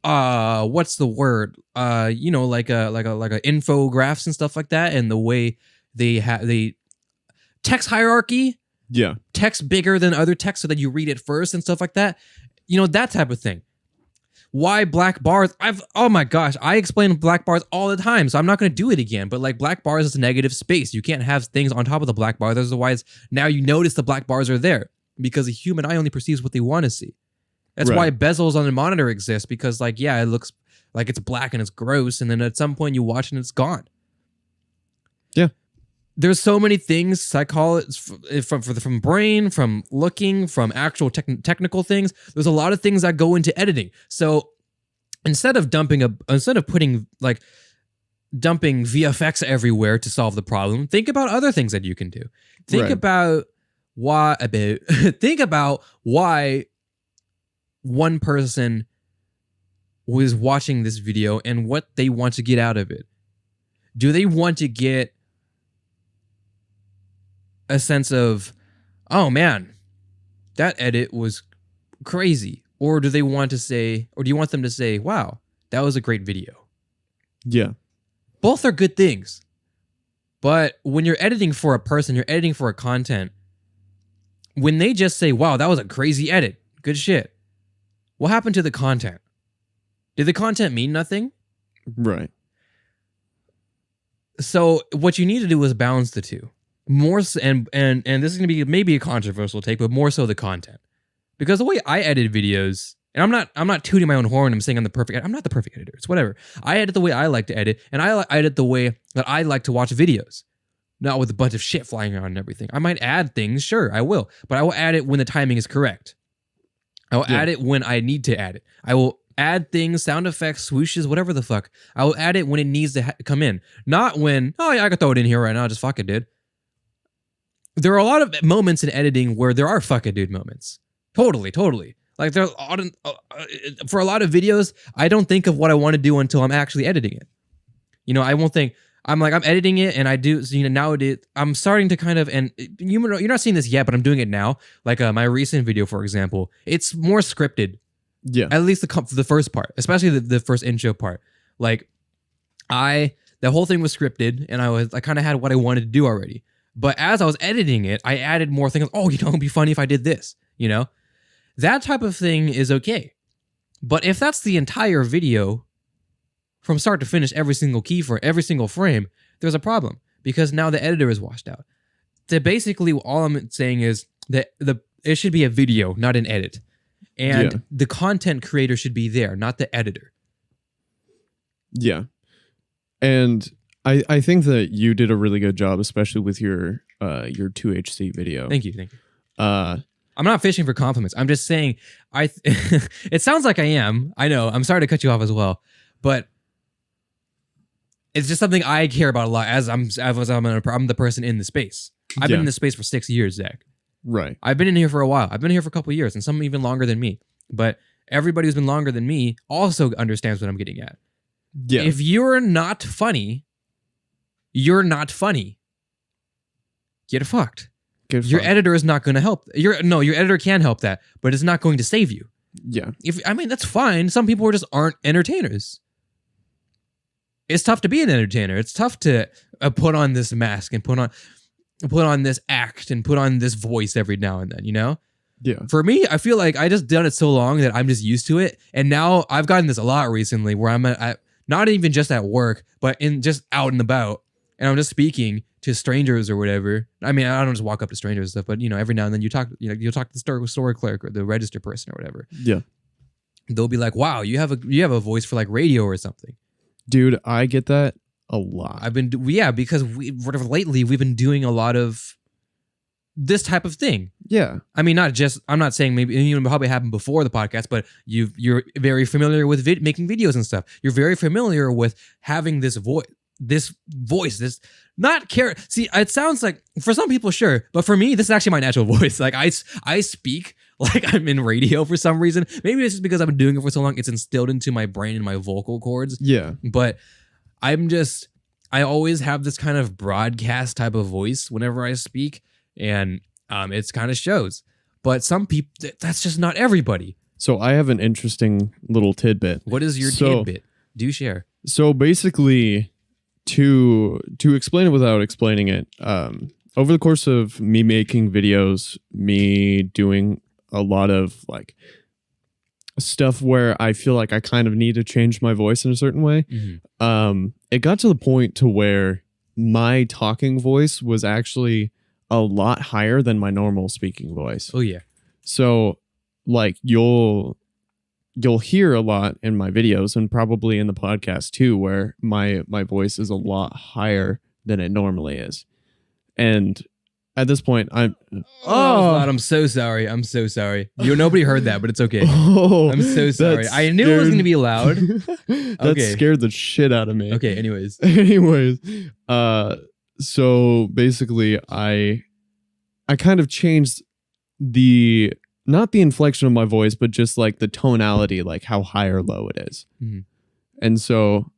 [SPEAKER 1] what's the word? You know, like a infographics and stuff like that, and the way they text hierarchy.
[SPEAKER 2] Yeah.
[SPEAKER 1] Text bigger than other text so that you read it first and stuff like that. You know, that type of thing. Why black bars? Oh my gosh, I explain black bars all the time, so I'm not going to do it again. But like black bars is a negative space. You can't have things on top of the black bar. Otherwise, now you notice the black bars are there because a human eye only perceives what they want to see. That's why bezels on the monitor exist, because like, yeah, it looks like it's black and it's gross, and then at some point you watch and it's gone.
[SPEAKER 2] Yeah.
[SPEAKER 1] There's so many things, from brain, from looking, from actual technical things. There's a lot of things that go into editing. So instead of dumping VFX everywhere to solve the problem, think about other things that you can do. Think about why one person was watching this video and what they want to get out of it. Do they want to get a sense of, oh man, that edit was crazy? Or do they want to say, or do you want them to say, wow, that was a great video?
[SPEAKER 2] Yeah.
[SPEAKER 1] Both are good things. But when you're editing for a person, you're editing for a content, when they just say, wow, that was a crazy edit, good shit, what happened to the content? Did the content mean nothing?
[SPEAKER 2] Right.
[SPEAKER 1] So what you need to do is balance the two. More so, and this is going to be maybe a controversial take, but more so the content. Because the way I edit videos, and I'm not tooting my own horn, I'm saying I'm not the perfect editor. It's whatever. I edit the way I like to edit, and I edit the way that I like to watch videos. Not with a bunch of shit flying around and everything. I might add things, sure, I will. But I will add it when the timing is correct. I will add it when I need to add it. I will add things, sound effects, swooshes, whatever the fuck. I will add it when it needs to come in. Not when, oh yeah, I could throw it in here right now, just fuck it, dude. There are a lot of moments in editing where there are fuck it, dude moments. Totally. Like for a lot of videos, I don't think of what I want to do until I'm actually editing it. You know, I won't think, I'm editing it, and I do, so, you know, nowadays, I'm starting to kind of, and you're not seeing this yet, but I'm doing it now. Like my recent video, for example, it's more scripted.
[SPEAKER 2] Yeah.
[SPEAKER 1] At least the first part, especially the first intro part. Like the whole thing was scripted, and I kind of had what I wanted to do already. But as I was editing it, I added more things. Oh, you know, it'd be funny if I did this, you know? That type of thing is okay. But if that's the entire video, from start to finish, every single key for every single frame, there's a problem, because now the editor is washed out. So basically, all I'm saying is that it should be a video, not an edit. And the content creator should be there, not the editor.
[SPEAKER 2] Yeah. And I think that you did a really good job, especially with your 2HC video.
[SPEAKER 1] Thank you. I'm not fishing for compliments. I'm just saying, it sounds like I am. I know. I'm sorry to cut you off as well, but it's just something I care about a lot. As I'm the person in the space. I've been in this space for 6 years, Zach.
[SPEAKER 2] Right.
[SPEAKER 1] I've been in here for a while. I've been here for a couple of years, and some even longer than me. But everybody who's been longer than me also understands what I'm getting at.
[SPEAKER 2] Yeah.
[SPEAKER 1] If you're not funny, you're not funny. Get fucked. Your
[SPEAKER 2] fucked.
[SPEAKER 1] editor is not going to help. Your editor can help that, but it's not going to save you.
[SPEAKER 2] Yeah.
[SPEAKER 1] That's fine. Some people just aren't entertainers. It's tough to be an entertainer. It's tough to put on this mask and put on this act and put on this voice every now and then, you know?
[SPEAKER 2] Yeah.
[SPEAKER 1] For me, I feel like I just done it so long that I'm just used to it. And now I've gotten this a lot recently where I'm not even just at work, but in just out and about. And I'm just speaking to strangers or whatever. I mean, I don't just walk up to strangers and stuff, but every now and then you'll talk to the store clerk or the register person or whatever.
[SPEAKER 2] Yeah.
[SPEAKER 1] They'll be like, wow, you have a voice for like radio or something.
[SPEAKER 2] Dude, I get that a lot.
[SPEAKER 1] Because lately we've been doing a lot of this type of thing.
[SPEAKER 2] Yeah.
[SPEAKER 1] I mean, I'm not saying maybe, probably happened before the podcast, but you're very familiar with making videos and stuff. You're very familiar with having this voice, not care. See, it sounds like for some people, sure, but for me, this is actually my natural voice. Like I speak like I'm in radio for some reason. Maybe it's just because I've been doing it for so long. It's instilled into my brain and my vocal cords.
[SPEAKER 2] Yeah.
[SPEAKER 1] But I always have this kind of broadcast type of voice whenever I speak, and it's kind of shows. But some people, that's just not everybody.
[SPEAKER 2] So I have an interesting little tidbit.
[SPEAKER 1] What is your tidbit? Do share.
[SPEAKER 2] So basically, to explain it without explaining it, over the course of me making videos, me doing a lot of like stuff where I feel like I kind of need to change my voice in a certain way, it got to the point to where my talking voice was actually a lot higher than my normal speaking voice.
[SPEAKER 1] Oh yeah.
[SPEAKER 2] So like you'll hear a lot in my videos and probably in the podcast too, where my voice is a lot higher than it normally is. And at this point, I'm
[SPEAKER 1] so sorry. I'm so sorry. Nobody heard that, but it's okay.
[SPEAKER 2] Oh,
[SPEAKER 1] I'm so sorry. I knew it was going to be loud.
[SPEAKER 2] That scared the shit out of me.
[SPEAKER 1] Okay, anyways.
[SPEAKER 2] So basically I kind of changed not the inflection of my voice, but just like the tonality, like how high or low it is.
[SPEAKER 1] Mm-hmm.
[SPEAKER 2] And so...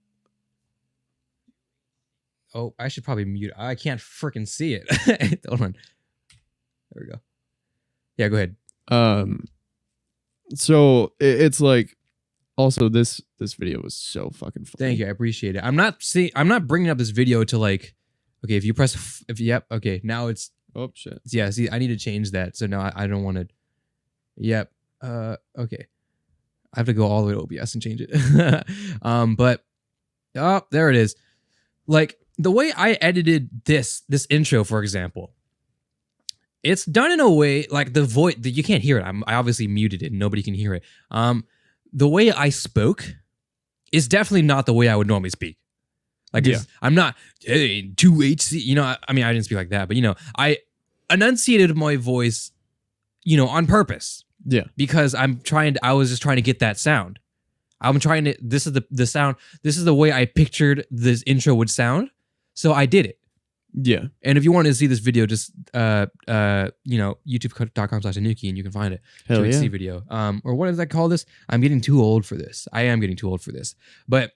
[SPEAKER 1] Oh, I should probably mute. I can't freaking see it. Hold on. There we go. Yeah, go ahead.
[SPEAKER 2] So it's like, also this video was so fucking funny.
[SPEAKER 1] Thank you. I appreciate it. I'm not bringing up this video to like, okay, if you press, yep. Okay. Now it's,
[SPEAKER 2] oh shit.
[SPEAKER 1] Yeah. See, I need to change that. So now I don't want to, yep. Okay. I have to go all the way to OBS and change it. But, oh, there it is. Like, the way I edited this intro, for example, it's done in a way like the voice that you can't hear it. I obviously muted it and nobody can hear it. The way I spoke is definitely not the way I would normally speak. Like, I'm not, hey, 2HC, I mean, I didn't speak like that, but I enunciated my voice, on purpose.
[SPEAKER 2] Yeah.
[SPEAKER 1] Because I was just trying to get that sound. This is the sound, this is the way I pictured this intro would sound. So I did it.
[SPEAKER 2] Yeah.
[SPEAKER 1] And if you want to see this video, just youtube.com/Anuki and you can find it.
[SPEAKER 2] Hell yeah.
[SPEAKER 1] See video. Or what does I call this? I'm getting too old for this. I am getting too old for this. But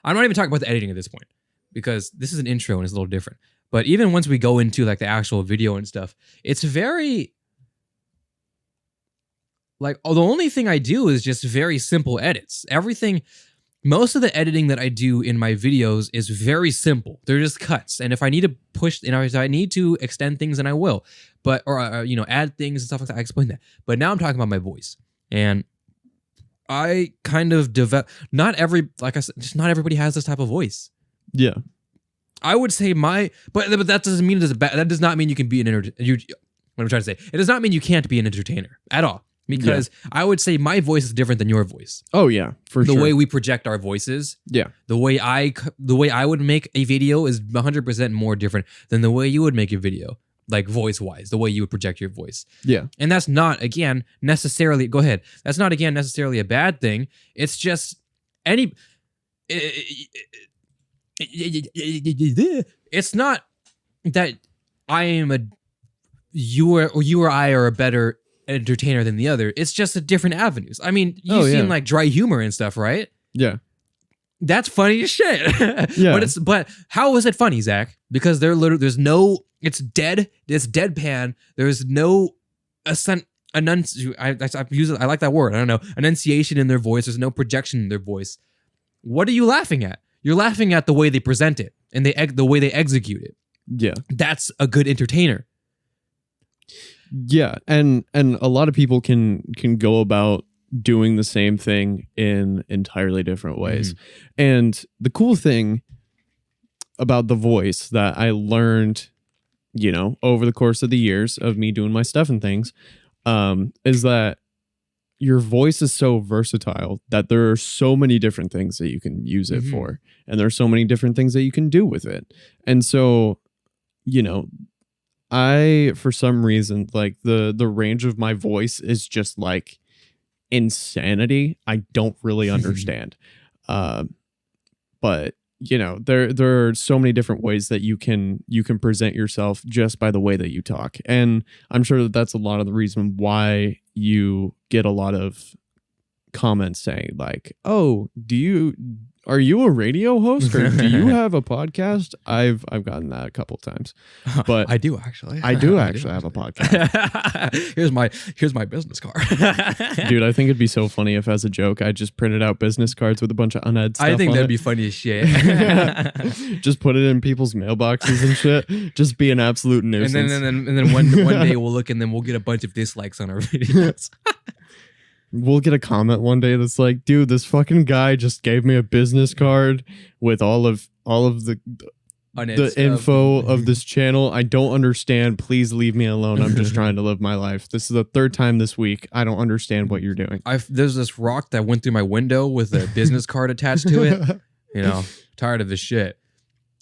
[SPEAKER 1] I'm not even talking about the editing at this point, because this is an intro and it's a little different. But even once we go into like the actual video and stuff, it's very like, the only thing I do is just very simple edits. Most of the editing that I do in my videos is very simple. They're just cuts. And if I need to if I need to extend things, then I will. But, or add things and stuff like that, I explain that. But now I'm talking about my voice. And I kind of not everybody has this type of voice.
[SPEAKER 2] Yeah.
[SPEAKER 1] I would say but that doesn't mean that does not mean you can be an entertainer. What I'm trying to say, it does not mean you can't be an entertainer at all. Because I would say my voice is different than your voice.
[SPEAKER 2] Oh yeah, for sure.
[SPEAKER 1] The way we project our voices. Yeah. The way I would make a video is 100% more different than the way you would make a video, like voice-wise, the way you would project your voice. Yeah. And that's not, again, necessarily, go ahead. That's not, again, necessarily a bad thing. It's just it's not that you or I are a better entertainer than the other. It's just a different avenues. I mean, you've seen like dry humor and stuff, right? Yeah. That's funny as shit.
[SPEAKER 2] Yeah.
[SPEAKER 1] But how is it funny, Zach? Because there's no, it's deadpan. There's no I like that word. I don't know, enunciation in their voice. There's no projection in their voice. What are you laughing at? You're laughing at the way they present it and the way they execute it.
[SPEAKER 2] Yeah.
[SPEAKER 1] That's a good entertainer.
[SPEAKER 2] Yeah, and a lot of people can go about doing the same thing in entirely different ways. And the cool thing about the voice that I learned, over the course of the years of me doing my stuff and things, is that your voice is so versatile that there are so many different things that you can use it for, and there are so many different things that you can do with it. And so, I, for some reason, like the range of my voice is just like insanity. I don't really understand. But there are so many different ways that you can present yourself just by the way that you talk. And I'm sure that that's a lot of the reason why you get a lot of comments saying like, "Oh, are you a radio host, or do you have a podcast?" I've gotten that a couple times, but
[SPEAKER 1] I do actually.
[SPEAKER 2] I do actually have a podcast.
[SPEAKER 1] here's my business card.
[SPEAKER 2] Dude, I think it'd be so funny if, as a joke, I just printed out business cards with a bunch of uned stuff.
[SPEAKER 1] I think
[SPEAKER 2] on
[SPEAKER 1] that'd
[SPEAKER 2] it.
[SPEAKER 1] be funny as shit.
[SPEAKER 2] Just put it in people's mailboxes and shit. Just be an absolute nuisance.
[SPEAKER 1] And then one day we'll look and then we'll get a bunch of dislikes on our videos.
[SPEAKER 2] We'll get a comment one day that's like, "Dude, this fucking guy just gave me a business card with all of the info of this channel. I don't understand. Please leave me alone. I'm just trying to live my life. This is the third time this week. I don't understand what you're doing."
[SPEAKER 1] There's this rock that went through my window with a business card attached to it. Tired of this shit.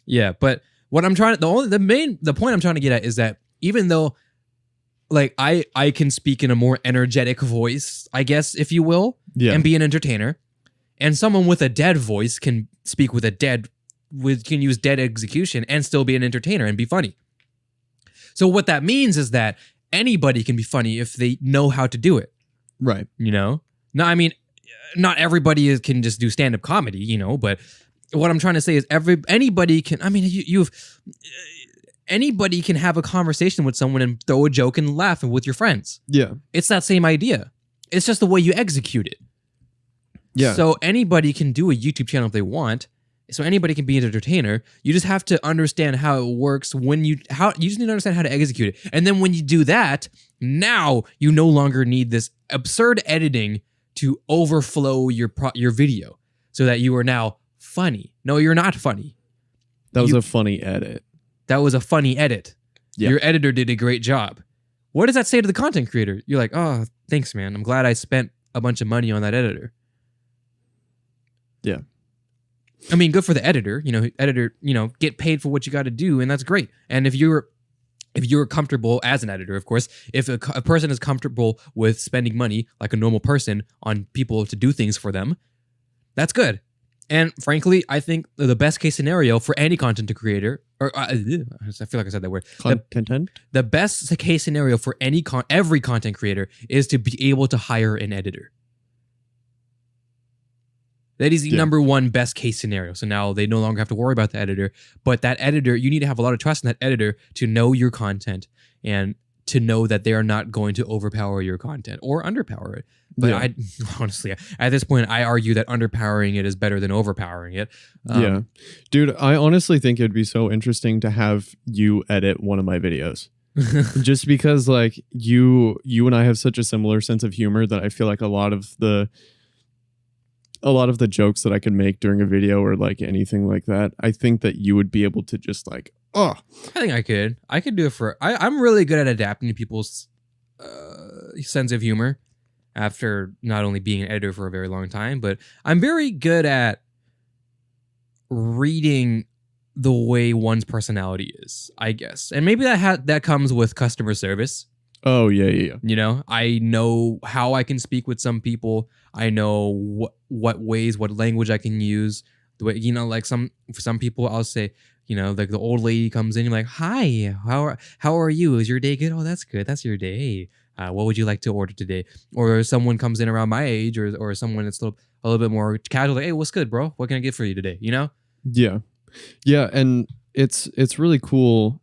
[SPEAKER 1] Yeah, but what I'm trying to the point I'm trying to get at is that even though, like, I can speak in a more energetic voice, I guess, if you will, and be an entertainer, and someone with a dead voice can speak with can use dead execution and still be an entertainer and be funny. So what that means is that anybody can be funny if they know how to do it.
[SPEAKER 2] Right.
[SPEAKER 1] No, I mean, not everybody can just do stand-up comedy, but what I'm trying to say is anybody can. I mean, anybody can have a conversation with someone and throw a joke and laugh with your friends.
[SPEAKER 2] Yeah.
[SPEAKER 1] It's that same idea. It's just the way you execute it.
[SPEAKER 2] Yeah.
[SPEAKER 1] So anybody can do a YouTube channel if they want. So anybody can be an entertainer. You just have to understand how it works you just need to understand how to execute it. And then when you do that, now you no longer need this absurd editing to overflow your video so that you are now funny. No, you're not funny.
[SPEAKER 2] That was a funny edit.
[SPEAKER 1] That was a funny edit.
[SPEAKER 2] Yeah.
[SPEAKER 1] Your editor did a great job. What does that say to the content creator? You're like, "Oh, thanks, man. I'm glad I spent a bunch of money on that editor."
[SPEAKER 2] Yeah.
[SPEAKER 1] I mean, good for the editor. Get paid for what you got to do, and that's great. And if you're comfortable as an editor, of course, if a person is comfortable with spending money like a normal person on people to do things for them, that's good. And frankly, I think the best case scenario for any content creator, or I feel like I said that word.
[SPEAKER 2] Content?
[SPEAKER 1] The best case scenario for every content creator is to be able to hire an editor. That is the number one best case scenario. So now they no longer have to worry about the editor, but that editor, you need to have a lot of trust in that editor to know your content and to know that they are not going to overpower your content or underpower it. But I honestly, at this point, I argue that underpowering it is better than overpowering it.
[SPEAKER 2] Yeah. Dude, I honestly think it'd be so interesting to have you edit one of my videos. Just because like you and I have such a similar sense of humor that I feel like a lot of the jokes that I could make during a video or like anything like that, I think that you would be able to just like, I
[SPEAKER 1] think I could do it I'm really good at adapting to people's sense of humor after not only being an editor for a very long time, but I'm very good at reading the way one's personality is, I guess. And maybe that comes with customer service.
[SPEAKER 2] Oh, yeah.
[SPEAKER 1] I know how I can speak with some people. I know what ways, what language I can use. The way, like for some people, I'll say, like the old lady comes in, you're like, "Hi, how are you? Is your day good?" "Oh, that's good. That's your day. What would you like to order today?" Or someone comes in around my age, or someone that's little, a little bit more casual. Like, hey, what's good, bro? What can I get for you today? You know?
[SPEAKER 2] Yeah. Yeah. And it's really cool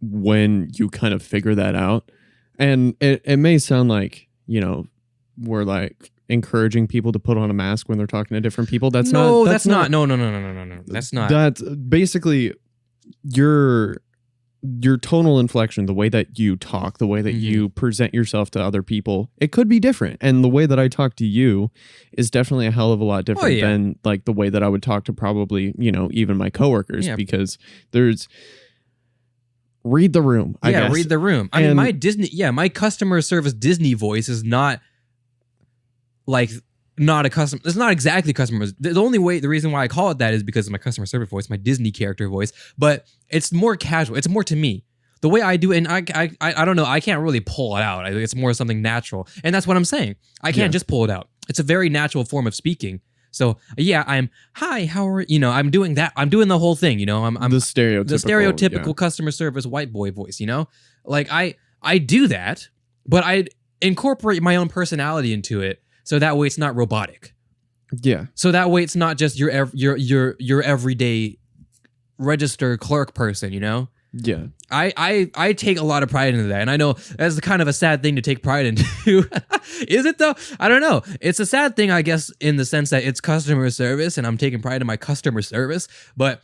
[SPEAKER 2] when you kind of figure that out. And it may sound like, you know, we're like encouraging people to put on a mask when they're talking to different people. That's not.
[SPEAKER 1] No,
[SPEAKER 2] That's
[SPEAKER 1] that's not. No. That's not.
[SPEAKER 2] That's basically your tonal inflection, the way that you talk, the way that you present yourself to other people. It could be different. And the way that I talk to you is definitely a hell of a lot different than like the way that I would talk to probably, you know, even my coworkers, because there's read the room. I guess.
[SPEAKER 1] Read the room. I mean, my customer service Disney voice is not like not a customer. It's not exactly customer. The reason why I call it that is because of my customer service voice, my Disney character voice. But it's more casual. It's more to me. The way I do it, and I don't know. I can't really pull it out. It's more something natural, and that's what I'm saying. I can't just pull it out. It's a very natural form of speaking. So yeah, hi, how are you? Know, I'm doing that. I'm doing the whole thing. You know, I'm
[SPEAKER 2] the stereotypical
[SPEAKER 1] customer service white boy voice. You know, like I do that, but I incorporate my own personality into it, so that way it's not robotic.
[SPEAKER 2] Yeah.
[SPEAKER 1] So that way it's not just your everyday register clerk person. You know.
[SPEAKER 2] Yeah.
[SPEAKER 1] I take a lot of pride into that. And I know that's kind of a sad thing to take pride into. Is it though? I don't know. It's a sad thing, I guess, in the sense that it's customer service and I'm taking pride in my customer service. But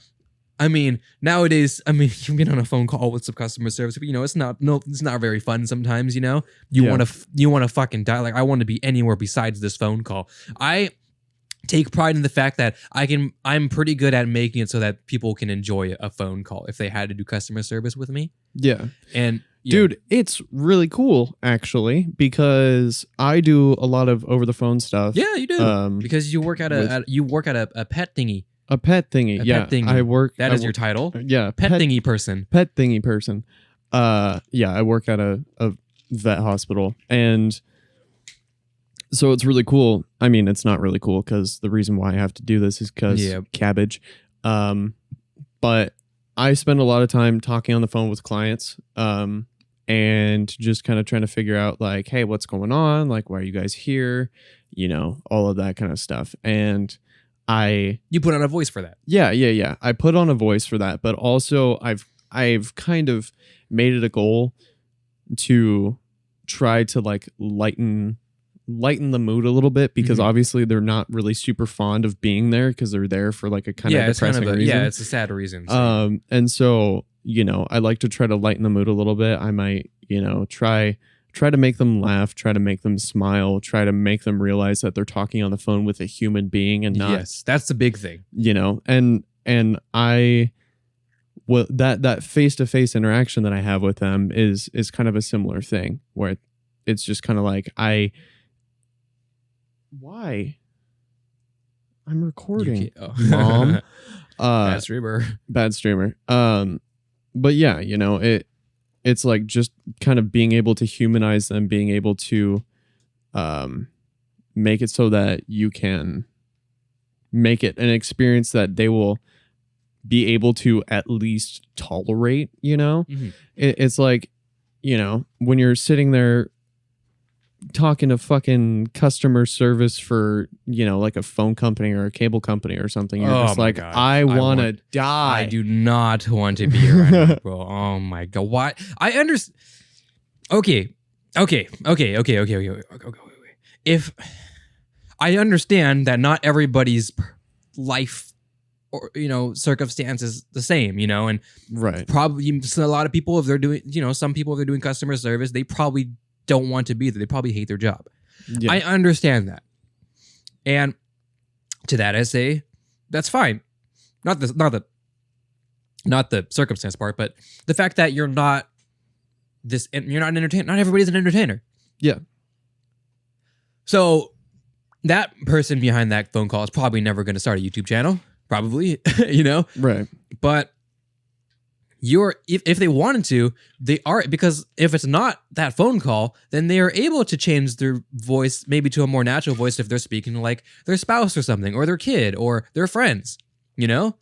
[SPEAKER 1] I mean, nowadays, I mean, you get on a phone call with some customer service, but you know, it's not very fun sometimes, you know? You want to fucking die. Like, I want to be anywhere besides this phone call. I take pride in the fact that I'm pretty good at making it so that people can enjoy a phone call if they had to do customer service with me.
[SPEAKER 2] Yeah.
[SPEAKER 1] And
[SPEAKER 2] dude, it's really cool actually, because I do a lot of over the phone stuff.
[SPEAKER 1] Yeah, you do. Because you work at a pet thingy.
[SPEAKER 2] A pet thingy. Pet thingy. I work.
[SPEAKER 1] That is your title.
[SPEAKER 2] Yeah.
[SPEAKER 1] Pet thingy person.
[SPEAKER 2] Pet thingy person. Yeah, I work at a vet hospital, and so it's really cool. I mean, it's not really cool because the reason why I have to do this is because cabbage. But I spend a lot of time talking on the phone with clients, and just kind of trying to figure out like, hey, what's going on? Like, why are you guys here? You know, all of that kind of stuff. And
[SPEAKER 1] you put on a voice for that.
[SPEAKER 2] Yeah. I put on a voice for that, but also I've kind of made it a goal to try to like lighten the mood a little bit, because obviously they're not really super fond of being there because they're there for like a kind of depressing reason.
[SPEAKER 1] Yeah, it's a sad reason.
[SPEAKER 2] So. And so, you know, I like to try to lighten the mood a little bit. I might, you know, try to make them laugh, try to make them smile, try to make them realize that they're talking on the phone with a human being and not.
[SPEAKER 1] Yes, that's the big thing.
[SPEAKER 2] You know, and that face-to-face interaction that I have with them is kind of a similar thing, where it's just kind of like why? I'm recording, Mom.
[SPEAKER 1] Bad streamer.
[SPEAKER 2] Bad streamer. But yeah, you know, it's like just kind of being able to humanize them, being able to make it so that you can make it an experience that they will be able to at least tolerate, you know? It's like, you know, when you're sitting there talking to fucking customer service for, you know, like a phone company or a cable company or something, you're just like, God. I want to die.
[SPEAKER 1] I do not want to be around bro. Oh my God. Why? I understand. Okay. If I understand that not everybody's life or, you know, circumstance is the same, you know, and probably a lot of people, if they're doing, you know, some people, if they're doing customer service, they probably don't want to be there. They probably hate their job. Yeah. I understand that. And to that I say, that's fine. Not the circumstance part, but the fact that you're not an entertainer. Not everybody's an entertainer.
[SPEAKER 2] Yeah. So
[SPEAKER 1] that person behind that phone call is probably never going to start a YouTube channel. Probably, you know?
[SPEAKER 2] Right.
[SPEAKER 1] But if they wanted to, they are, because if it's not that phone call, then they are able to change their voice maybe to a more natural voice if they're speaking to like their spouse or something, or their kid or their friends, you know?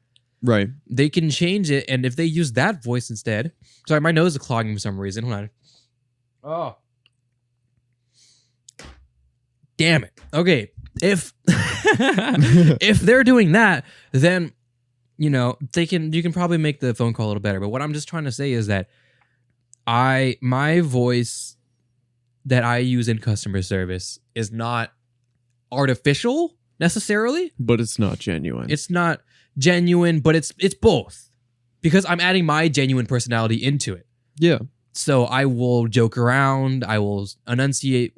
[SPEAKER 2] Right.
[SPEAKER 1] They can change it, and if they use that voice instead. Sorry, my nose is clogging for some reason. Hold on. Oh. Damn it. Okay. if if they're doing that, then you can probably make the phone call a little better. But what I'm just trying to say is that my voice that I use in customer service is not artificial necessarily,
[SPEAKER 2] but it's not genuine.
[SPEAKER 1] It's not genuine, but it's both, because I'm adding my genuine personality into it.
[SPEAKER 2] Yeah.
[SPEAKER 1] So I will joke around. I will enunciate.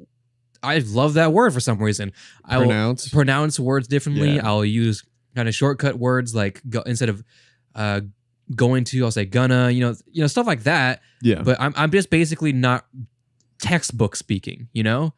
[SPEAKER 1] I love that word for some reason. I will pronounce words differently. Yeah. I'll use kind of shortcut words like instead of going to, I'll say gonna. Stuff like that.
[SPEAKER 2] Yeah.
[SPEAKER 1] But I'm just basically not textbook speaking.
[SPEAKER 2] Yeah.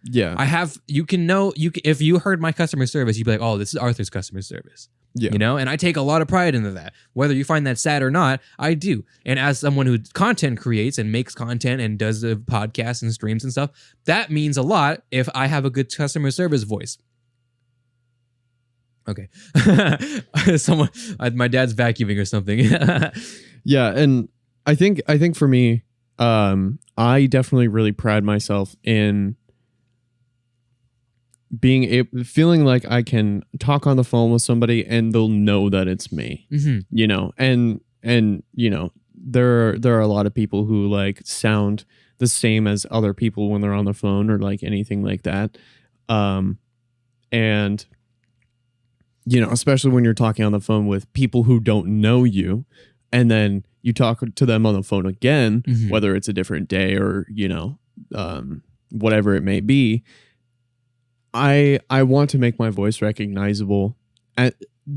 [SPEAKER 1] If you heard my customer service, you'd be like, oh, this is Arthur's customer service.
[SPEAKER 2] Yeah.
[SPEAKER 1] And I take a lot of pride into that. Whether you find that sad or not, I do. And as someone who content creates and makes content and does the podcasts and streams and stuff, that means a lot if I have a good customer service voice. Okay. My dad's vacuuming or something.
[SPEAKER 2] Yeah, and I think for me, I definitely really pride myself in feeling like I can talk on the phone with somebody and they'll know that it's me.
[SPEAKER 1] Mm-hmm.
[SPEAKER 2] And there are a lot of people who like sound the same as other people when they're on the phone or like anything like that. And especially when you're talking on the phone with people who don't know you, and then you talk to them on the phone again, mm-hmm. whether it's a different day or whatever it may be. I want to make my voice recognizable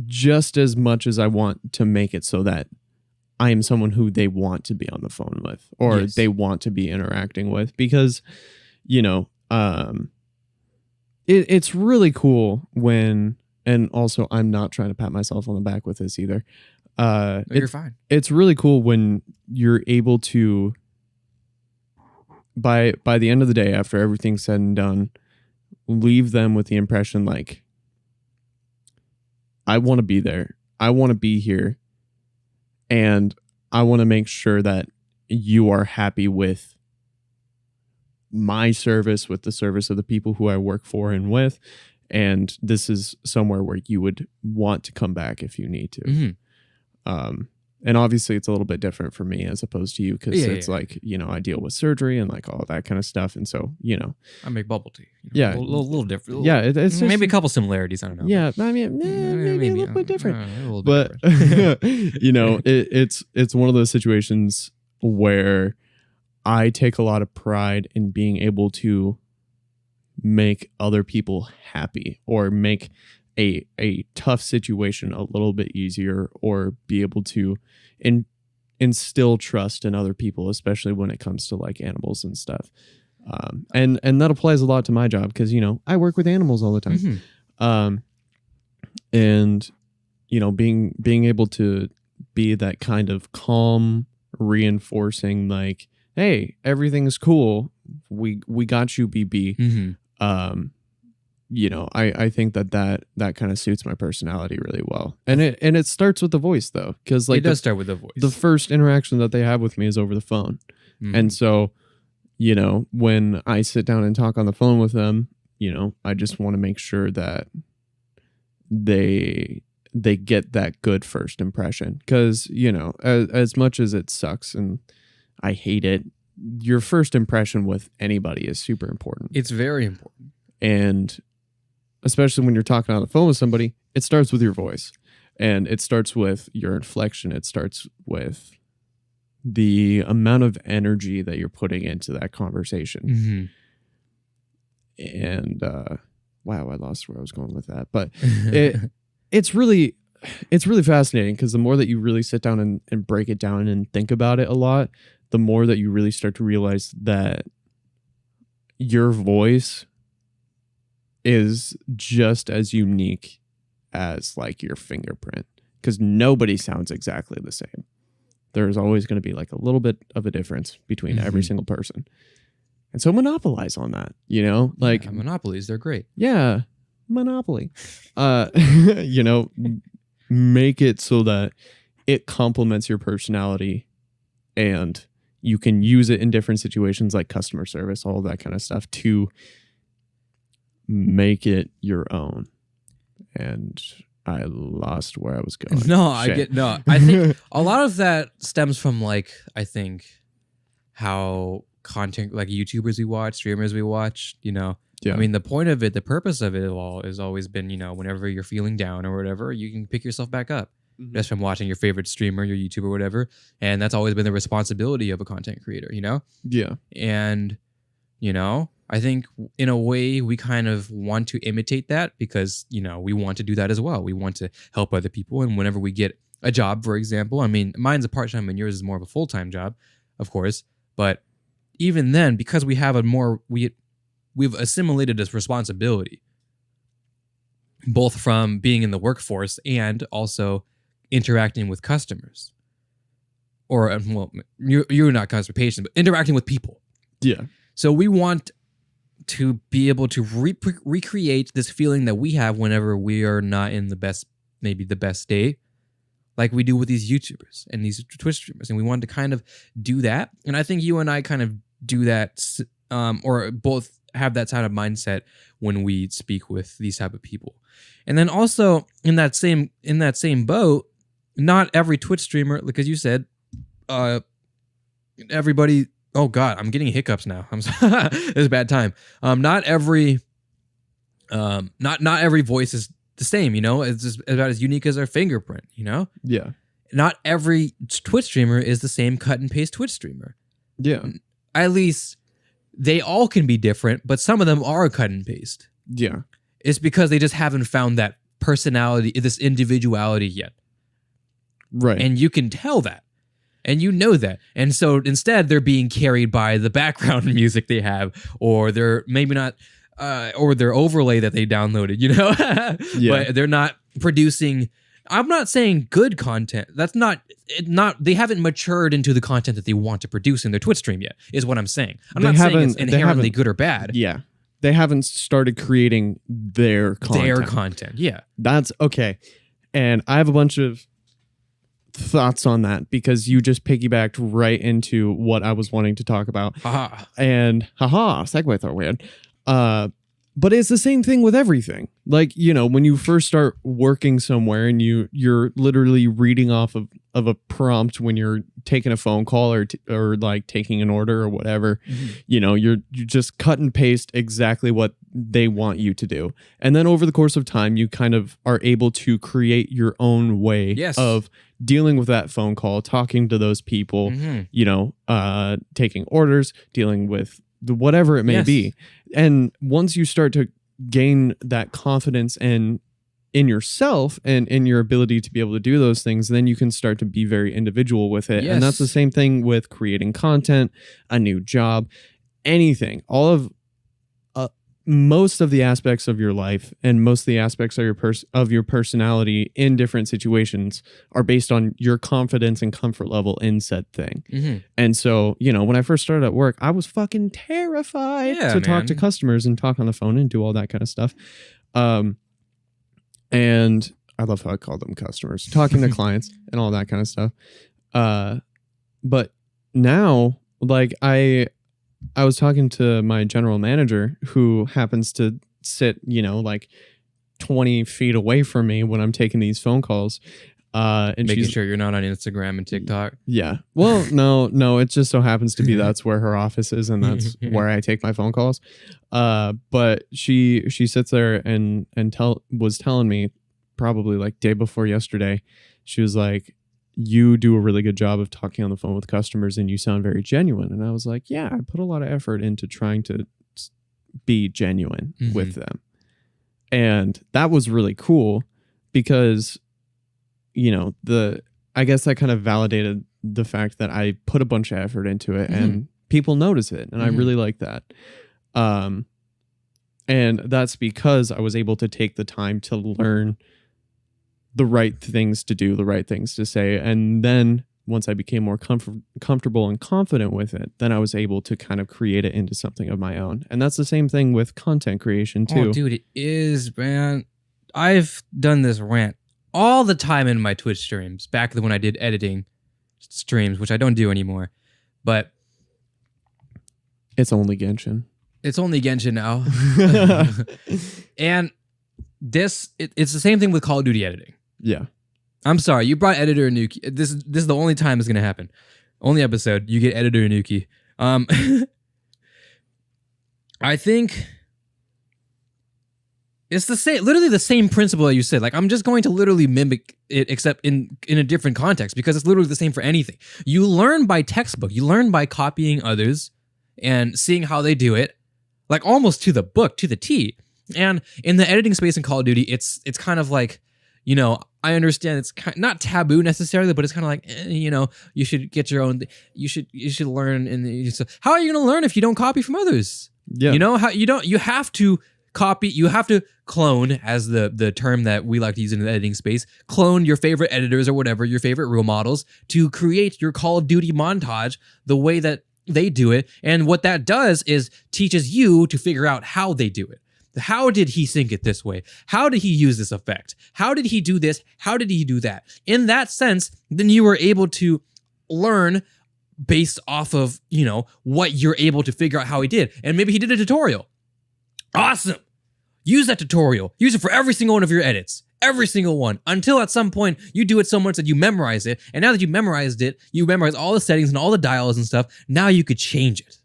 [SPEAKER 2] just as much as I want to make it so that I am someone who they want to be on the phone with, or yes. they want to be interacting with, because, it's really cool when, and also I'm not trying to pat myself on the back with this either.
[SPEAKER 1] No, you're fine.
[SPEAKER 2] It's really cool when you're able to, by the end of the day, after everything's said and done, leave them with the impression like, I want to be there. I want to be here. And I want to make sure that you are happy with my service, with the service of the people who I work for and with. And this is somewhere where you would want to come back if you need to.
[SPEAKER 1] Mm-hmm.
[SPEAKER 2] And obviously it's a little bit different for me as opposed to you, because it's like, I deal with surgery and like all that kind of stuff. And so,
[SPEAKER 1] I make bubble tea.
[SPEAKER 2] Yeah.
[SPEAKER 1] A little different.
[SPEAKER 2] Yeah. It's just,
[SPEAKER 1] maybe a couple similarities. I don't know.
[SPEAKER 2] Yeah. I mean, maybe a little bit different. But, it's one of those situations where I take a lot of pride in being able to make other people happy, or make a tough situation a little bit easier, or be able to instill trust in other people, especially when it comes to like animals and stuff. And that applies a lot to my job, because I work with animals all the time. Mm-hmm. And being able to be that kind of calm, reinforcing, like, hey, everything's cool, we got you, BB.
[SPEAKER 1] Mm-hmm.
[SPEAKER 2] I think that kind of suits my personality really well. And it starts with the voice, though, because like
[SPEAKER 1] it does start with the voice.
[SPEAKER 2] The first interaction that they have with me is over the phone. Mm-hmm. And so, when I sit down and talk on the phone with them, I just want to make sure that they get that good first impression. Because, as much as it sucks and I hate it, your first impression with anybody is super important.
[SPEAKER 1] It's very important.
[SPEAKER 2] And especially when you're talking on the phone with somebody, it starts with your voice, and it starts with your inflection. It starts with the amount of energy that you're putting into that conversation.
[SPEAKER 1] Mm-hmm.
[SPEAKER 2] And wow, I lost where I was going with that. But it's really fascinating, because the more that you really sit down and break it down and think about it a lot, the more that you really start to realize that your voice is just as unique as like your fingerprint, because nobody sounds exactly the same. There's always going to be like a little bit of a difference between mm-hmm. every single person. And so monopolize on that, like
[SPEAKER 1] monopolies, they're great.
[SPEAKER 2] Yeah. Monopoly. Make it so that it complements your personality, and you can use it in different situations like customer service, all that kind of stuff, to make it your own. and I lost where I was going.
[SPEAKER 1] No,
[SPEAKER 2] Shit.
[SPEAKER 1] I think a lot of that stems from like, I think how content, like YouTubers we watch, streamers we watch, you know.
[SPEAKER 2] Yeah.
[SPEAKER 1] I mean, the point of it, the purpose of it all has always been, you know, whenever you're feeling down or whatever, you can pick yourself back up just from watching your favorite streamer, your YouTuber, whatever. And that's always been the responsibility of a content creator, you know?
[SPEAKER 2] Yeah.
[SPEAKER 1] And, you know, I think in a way we kind of want to imitate that because, you know, we want to do that as well. We want to help other people. And whenever we get a job, for example, I mean, mine's a part-time and yours is more of a full-time job, of course. But even then, because we have we've assimilated this responsibility, both from being in the workforce and also interacting with customers. Or, well, you're not customer patient, but interacting with people.
[SPEAKER 2] Yeah.
[SPEAKER 1] So we want to be able to recreate this feeling that we have whenever we are not in the best state, like we do with these YouTubers and these Twitch streamers. And we want to kind of do that. And I think you and I kind of do that, or both have that kind of mindset when we speak with these type of people. And then also in that same boat, not every Twitch streamer, like as you said, everybody. Oh God, I'm getting hiccups now. It's a bad time. Not every voice is the same. You know, it's just about as unique as our fingerprint. You know.
[SPEAKER 2] Yeah.
[SPEAKER 1] Not every Twitch streamer is the same cut and paste Twitch streamer.
[SPEAKER 2] Yeah.
[SPEAKER 1] At least they all can be different, but some of them are cut and paste.
[SPEAKER 2] Yeah.
[SPEAKER 1] It's because they just haven't found that personality, this individuality yet.
[SPEAKER 2] Right.
[SPEAKER 1] And you can tell that. And you know that. And so instead, they're being carried by the background music they have, or they're maybe not, or their overlay that they downloaded, you know?
[SPEAKER 2] Yeah.
[SPEAKER 1] But they're not producing, I'm not saying good content. That's not, they haven't matured into the content that they want to produce in their Twitch stream yet, is what I'm saying. I'm not saying it's inherently good or bad.
[SPEAKER 2] Yeah. They haven't started creating their content.
[SPEAKER 1] Their content, yeah.
[SPEAKER 2] That's okay. And I have a bunch of thoughts on that because you just piggybacked right into what I was wanting to talk about. And segue so weird. But it's the same thing with everything. Like, you know, when you first start working somewhere and you're literally reading off of a prompt when you're taking a phone call or like taking an order or whatever, you know, you just cut and paste exactly what they want you to do. And then over the course of time, you kind of are able to create your own way of dealing with that phone call, talking to those people, you know, taking orders, dealing with whatever it may be. And once you start to gain that confidence in yourself and in your ability to be able to do those things, then you can start to be very individual with it. And that's the same thing with creating content, a new job, anything. All of most of the aspects of your life and most of the aspects of your personality in different situations are based on your confidence and comfort level in said thing. And so, you know, when I first started at work, I was fucking terrified to talk to customers and talk on the phone and do all that kind of stuff. And I love how I call them customers, talking to clients and all that kind of stuff. But now, like I was talking to my general manager who happens to sit, you know, like 20 feet away from me when I'm taking these phone calls. And
[SPEAKER 1] making sure you're not on Instagram and TikTok.
[SPEAKER 2] Yeah. Well, no, it just so happens to be that's where her office is and that's where I take my phone calls. But she sits there and was telling me probably like day before yesterday, she was like, you do a really good job of talking on the phone with customers and you sound very genuine. And I was like, yeah, I put a lot of effort into trying to be genuine with them. And that was really cool because, you know, I guess that kind of validated the fact that I put a bunch of effort into it and people notice it. And I really like that. And that's because I was able to take the time to learn the right things to do, the right things to say. And then once I became more comfortable and confident with it, then I was able to kind of create it into something of my own. And that's the same thing with content creation too.
[SPEAKER 1] Oh, dude, it is, man. I've done this rant all the time in my Twitch streams, back when I did editing streams, which I don't do anymore. But
[SPEAKER 2] it's only Genshin.
[SPEAKER 1] It's only Genshin now. And it's the same thing with Call of Duty editing.
[SPEAKER 2] Yeah.
[SPEAKER 1] I'm sorry, you brought editor Anuki. This is the only time it's gonna happen. Only episode you get editor Anuki. I think it's literally the same principle that you said. Like, I'm just going to literally mimic it, except in a different context, because it's literally the same for anything. You learn by textbook. You learn by copying others and seeing how they do it, like almost to the book, to the T. And in the editing space in Call of Duty, it's kind of like, you know, I understand it's not taboo necessarily, but it's kind of like, you know, you should get your own. You should learn. And how are you going to learn if you don't copy from others?
[SPEAKER 2] Yeah.
[SPEAKER 1] You know how you have to copy. You have to clone, as the term that we like to use in the editing space. Clone your favorite editors or whatever, your favorite role models, to create your Call of Duty montage the way that they do it. And what that does is teaches you to figure out how they do it. How did he sync it this way? How did he use this effect? How did he do this? How did he do that? In that sense, then you were able to learn based off of, you know, what you're able to figure out how he did. And maybe he did a tutorial. Awesome. Use that tutorial. Use it for every single one of your edits. Every single one. Until at some point you do it so much that you memorize it. And now that you memorized it, you memorize all the settings and all the dials and stuff. Now you could change it.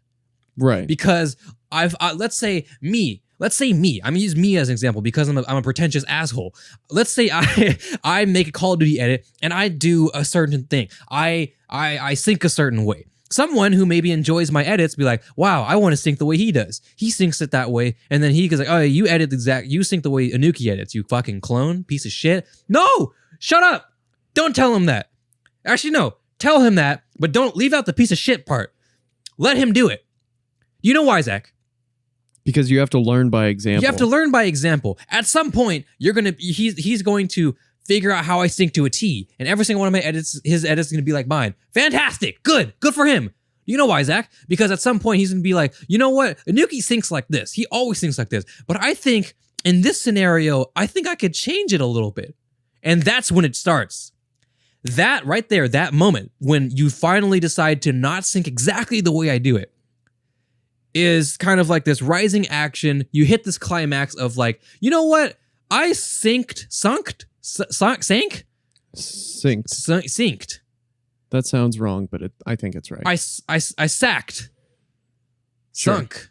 [SPEAKER 2] Right.
[SPEAKER 1] Because let's say me, I'm gonna use me as an example because I'm a pretentious asshole. Let's say I make a Call of Duty edit and I do a certain thing. I sync a certain way. Someone who maybe enjoys my edits be like, wow, I want to sync the way he does. He syncs it that way, and then he goes like, oh, you sync the way Anuki edits, you fucking clone, piece of shit. No, shut up. Don't tell him that. Actually, no, tell him that, but don't leave out the piece of shit part. Let him do it. You know why, Zach?
[SPEAKER 2] Because you have to learn by example.
[SPEAKER 1] You have to learn by example. At some point, he's going to figure out how I sync to a T, and every single one of my edits, his edits is going to be like mine. Fantastic. Good for him. You know why, Zach? Because at some point, he's going to be like, you know what? Anuki syncs like this. He always syncs like this. But I think in this scenario, I think I could change it a little bit. And that's when it starts. That right there, that moment, when you finally decide to not sync exactly the way I do it, is kind of like this rising action. You hit this climax of like, you know what? I synced.
[SPEAKER 2] That sounds wrong, but I think it's right.
[SPEAKER 1] I sacked.
[SPEAKER 2] Sure.
[SPEAKER 1] Sunk.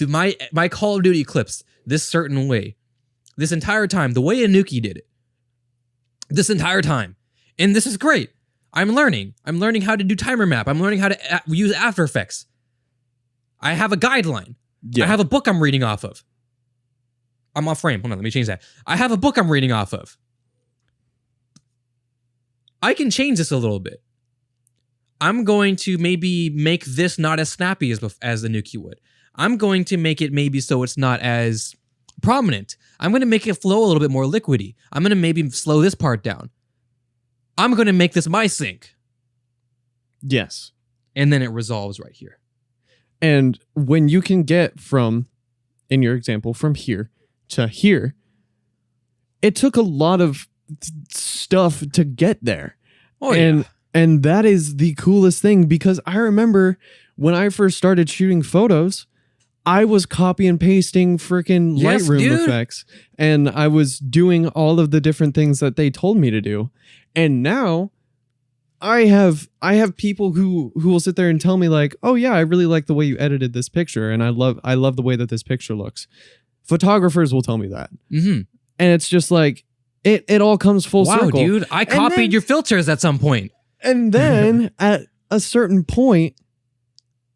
[SPEAKER 1] My Call of Duty clips this certain way. This entire time, the way Anuki did it. This entire time. And this is great. I'm learning how to do timer map. I'm learning how to use After Effects. I have a guideline. Yeah. I have a book I'm reading off of. I'm off frame. Hold on, let me change that. I have a book I'm reading off of. I can change this a little bit. I'm going to maybe make this not as snappy as the Anuki would. I'm going to make it maybe so it's not as prominent. I'm going to make it flow a little bit more liquidy. I'm going to maybe slow this part down. I'm going to make this my sync.
[SPEAKER 2] Yes.
[SPEAKER 1] And then it resolves right here.
[SPEAKER 2] And when you can get from, in your example, from here to here, it took a lot of stuff to get there.
[SPEAKER 1] Oh, yeah.
[SPEAKER 2] And that is the coolest thing, because I remember when I first started shooting photos, I was copy and pasting freaking Lightroom effects, and I was doing all of the different things that they told me to do. And now I have people who will sit there and tell me like, oh yeah, I really like the way you edited this picture, and I love the way that this picture looks. Photographers will tell me that. Mm-hmm. And it's just like, it all comes full circle.
[SPEAKER 1] Wow, dude, I copied your filters at some point.
[SPEAKER 2] And then at a certain point,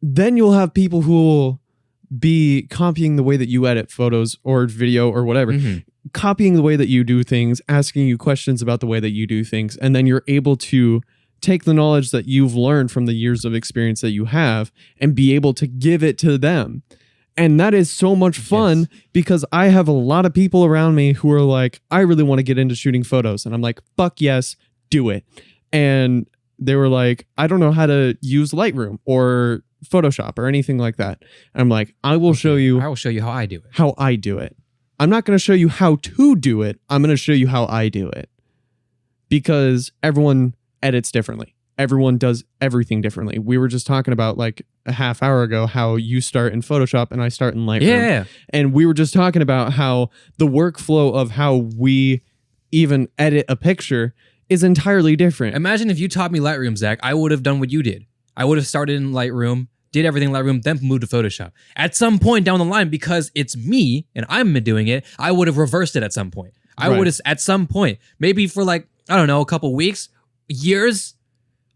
[SPEAKER 2] then you'll have people who will be copying the way that you edit photos or video or whatever, copying the way that you do things, asking you questions about the way that you do things. And then you're able to take the knowledge that you've learned from the years of experience that you have and be able to give it to them. And that is so much fun, because I have a lot of people around me who are like, I really want to get into shooting photos. And I'm like, fuck yes, do it. And they were like, I don't know how to use Lightroom or Photoshop or anything like that. And I'm like, I will show you how I do it. I'm not going to show you how to do it. I'm going to show you how I do it, because everyone edits differently. everyone does everything differently. We were just talking about like a half hour ago how you start in Photoshop and I start in Lightroom.
[SPEAKER 1] Yeah.
[SPEAKER 2] And we were just talking about how the workflow of how we even edit a picture is entirely different.
[SPEAKER 1] Imagine if you taught me Lightroom, Zach, I would have done what you did. I would have started in Lightroom, did everything in Lightroom, then moved to Photoshop. At some point down the line, because it's me and I'm doing it, I would have reversed it at some point. I would have, at some point, maybe for like, I don't know, a couple weeks, years,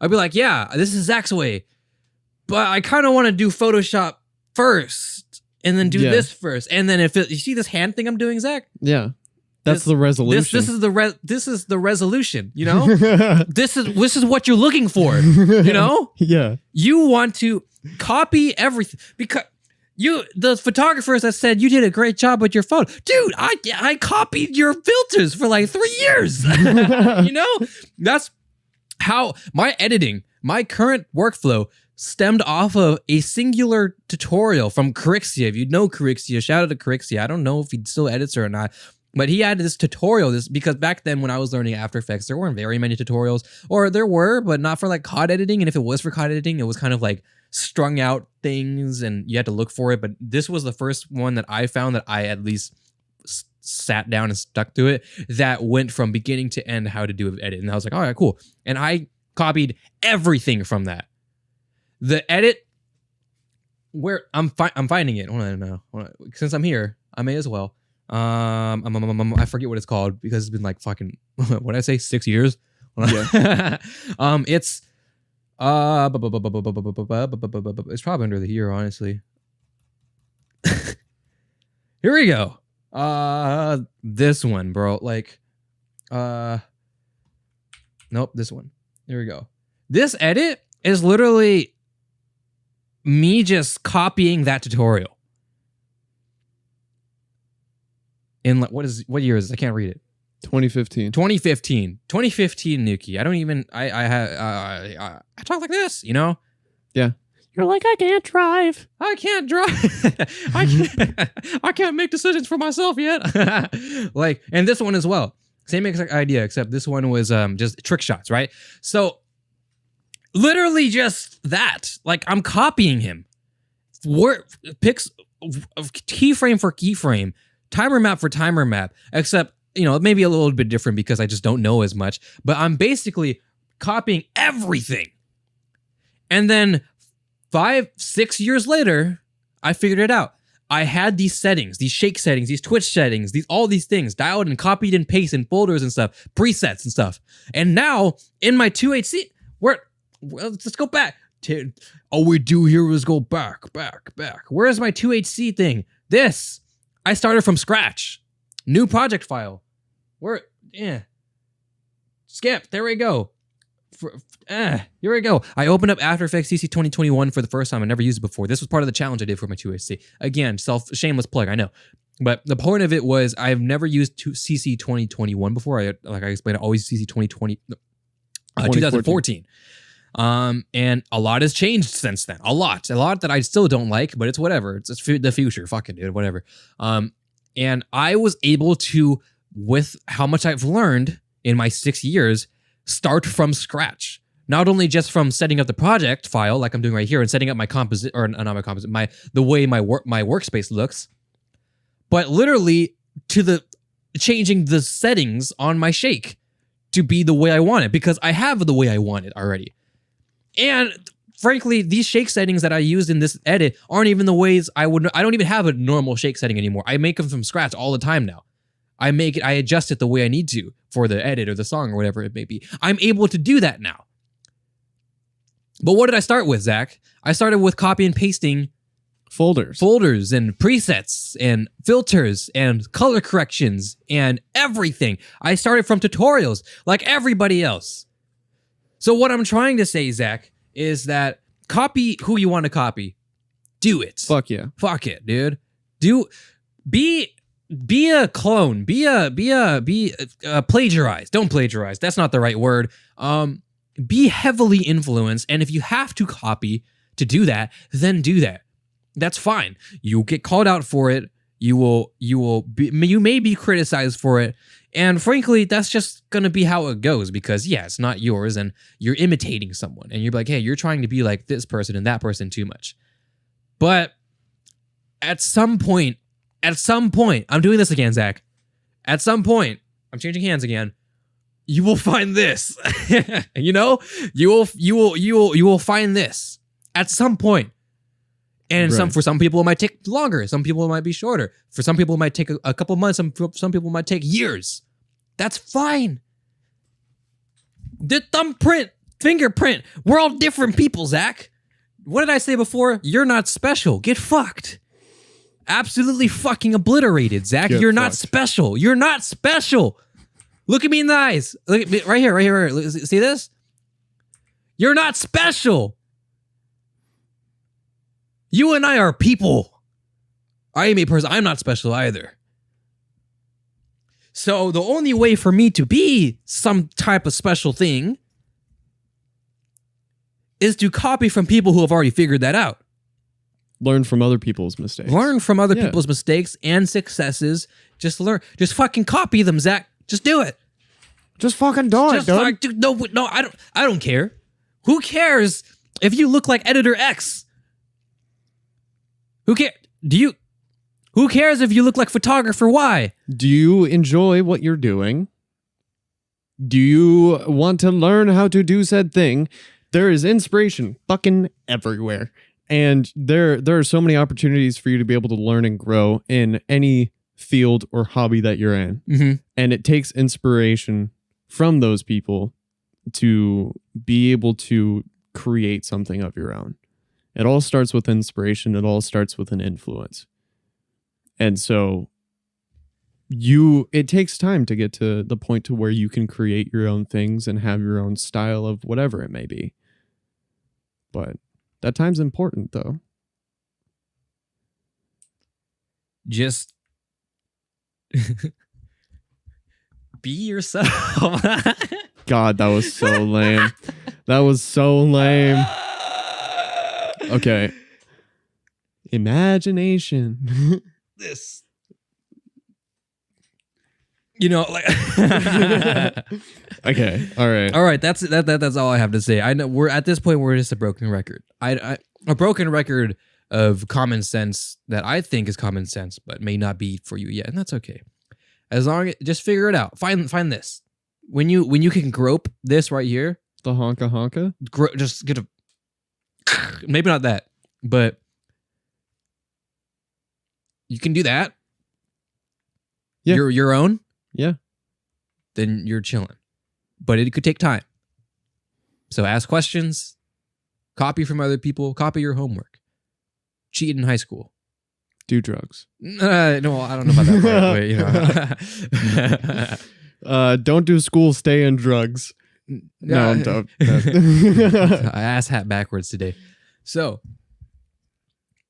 [SPEAKER 1] I'd be like, yeah, this is Zach's way. But I kind of want to do Photoshop first and then do this first. And then you see this hand thing I'm doing, Zach?
[SPEAKER 2] Yeah. That's the resolution.
[SPEAKER 1] This is the resolution, you know? this is what you're looking for, you know?
[SPEAKER 2] Yeah.
[SPEAKER 1] You want to copy everything because the photographers that said you did a great job with your photo. Dude, I copied your filters for like 3 years. You know? That's how my current workflow stemmed off of a singular tutorial from Crixia. If you know Crixia, shout out to Crixia. I don't know if he still edits or not, but he had this tutorial, because back then when I was learning After Effects, there weren't very many tutorials, or there were, but not for like COD editing. And if it was for COD editing, it was kind of like strung out things and you had to look for it. But this was the first one that I found that I at least sat down and stuck to it, that went from beginning to end how to do an edit. And I was like, all right, cool. And I copied everything from that. The edit, where I'm finding it. Hold on now. Since I'm here, I may as well. I forget what it's called because it's been like fucking, what did I say, 6 years? Yeah. It's it's probably under the year, honestly. Here we go. This one, bro. Like, nope, this one. Here we go. This edit is literally me just copying that tutorial. In what year is this? I can't read it.
[SPEAKER 2] 2015.
[SPEAKER 1] 2015 Anuki. I don't even I talk like this, you know?
[SPEAKER 2] Yeah.
[SPEAKER 1] You're like, I can't drive. I can't make decisions for myself yet. Like, and this one as well. Same exact idea, except this one was just trick shots, right? So literally just that. Like, I'm copying him. Picks keyframe for keyframe, timer map for timer map, except, you know, maybe a little bit different because I just don't know as much, but I'm basically copying everything. And then 5-6 years later, I figured it out. I had these settings, these shake settings, these twitch settings, all these things dialed and copied and pasted in folders and stuff, presets and stuff. And now in my 2HC, let's go back. All we do here is go back. Where's my 2HC thing? This, I started from scratch. New project file. Skip, there we go. Here we go. I opened up After Effects CC 2021 for the first time. I never used it before. This was part of the challenge I did for my 2HC. Again, shameless plug, I know. But the point of it was I've never used CC 2021 before. Like I explained, I always CC 2014. And a lot has changed since then. A lot that I still don't like, but it's whatever. It's the future. Fucking dude, whatever. And I was able to, with how much I've learned in my 6 years, start from scratch. Not only just from setting up the project file like I'm doing right here and setting up my composite, or not my composite, the way my workspace looks, but literally to changing the settings on my shake to be the way I want it, because I have the way I want it already. And frankly, these shake settings that I used in this edit aren't even the ways I don't even have a normal shake setting anymore. I make them from scratch all the time now. I adjust it the way I need to for the edit or the song or whatever it may be. I'm able to do that now. But what did I start with, Zach? I started with copy and pasting folders and presets and filters and color corrections and everything. I started from tutorials like everybody else. So what I'm trying to say, Zach, is that copy who you want to copy. Do it.
[SPEAKER 2] Fuck yeah.
[SPEAKER 1] Fuck it, dude. Be a clone. Be plagiarize. Don't plagiarize. That's not the right word. Be heavily influenced. And if you have to copy to do that, then do that. That's fine. You get called out for it. you may be criticized for it. And frankly, that's just going to be how it goes because, yeah, it's not yours and you're imitating someone. And you're like, hey, you're trying to be like this person and that person too much. But at some point, I'm doing this again, Zach. At some point, I'm changing hands again. You will find this. You will find this at some point. And for some people, it might take longer. Some people, it might be shorter. For some people, it might take a couple months. Some people might take years. That's fine. The thumbprint, fingerprint, we're all different people, Zach. What did I say before? You're not special. Get fucked. Absolutely fucking obliterated, Zach. You're not special. You're not special. Look at me in the eyes. Look at me right here. See this? You're not special. You and I are people. I am a person. I'm not special either. So the only way for me to be some type of special thing is to copy from people who have already figured that out.
[SPEAKER 2] Learn from other people's mistakes.
[SPEAKER 1] Learn from other people's mistakes and successes. Just learn. Just fucking copy them, Zach. Just do it.
[SPEAKER 2] Just fucking do it, dude.
[SPEAKER 1] No, I don't care. Who cares if you look like Editor X? Who cares if you look like Photographer Y?
[SPEAKER 2] Do you enjoy what you're doing? Do you want to learn how to do said thing? There is inspiration fucking everywhere. And there are so many opportunities for you to be able to learn and grow in any field or hobby that you're in.
[SPEAKER 1] Mm-hmm.
[SPEAKER 2] And it takes inspiration from those people to be able to create something of your own. It all starts with inspiration. It all starts with an influence. And so it takes time to get to the point to where you can create your own things and have your own style of whatever it may be. But that time's important, though.
[SPEAKER 1] Just be yourself.
[SPEAKER 2] God, that was so lame. That was so lame. Okay. Imagination.
[SPEAKER 1] This. Like
[SPEAKER 2] Okay. All right.
[SPEAKER 1] That's all I have to say. I know we're at this point. We're just a broken record. A broken record of common sense that I think is common sense, but may not be for you yet, and that's okay. As long as just figure it out. Find this. When you can grope this right here,
[SPEAKER 2] the honka.
[SPEAKER 1] Just get a maybe not that, but you can do that.
[SPEAKER 2] Yeah.
[SPEAKER 1] You're your own.
[SPEAKER 2] Yeah.
[SPEAKER 1] Then you're chilling. But it could take time. So ask questions, copy from other people, copy your homework. Cheat in high school.
[SPEAKER 2] Do drugs.
[SPEAKER 1] No, I don't know about that part,
[SPEAKER 2] don't do school, stay in drugs. No, don't.
[SPEAKER 1] I ass hat backwards today. So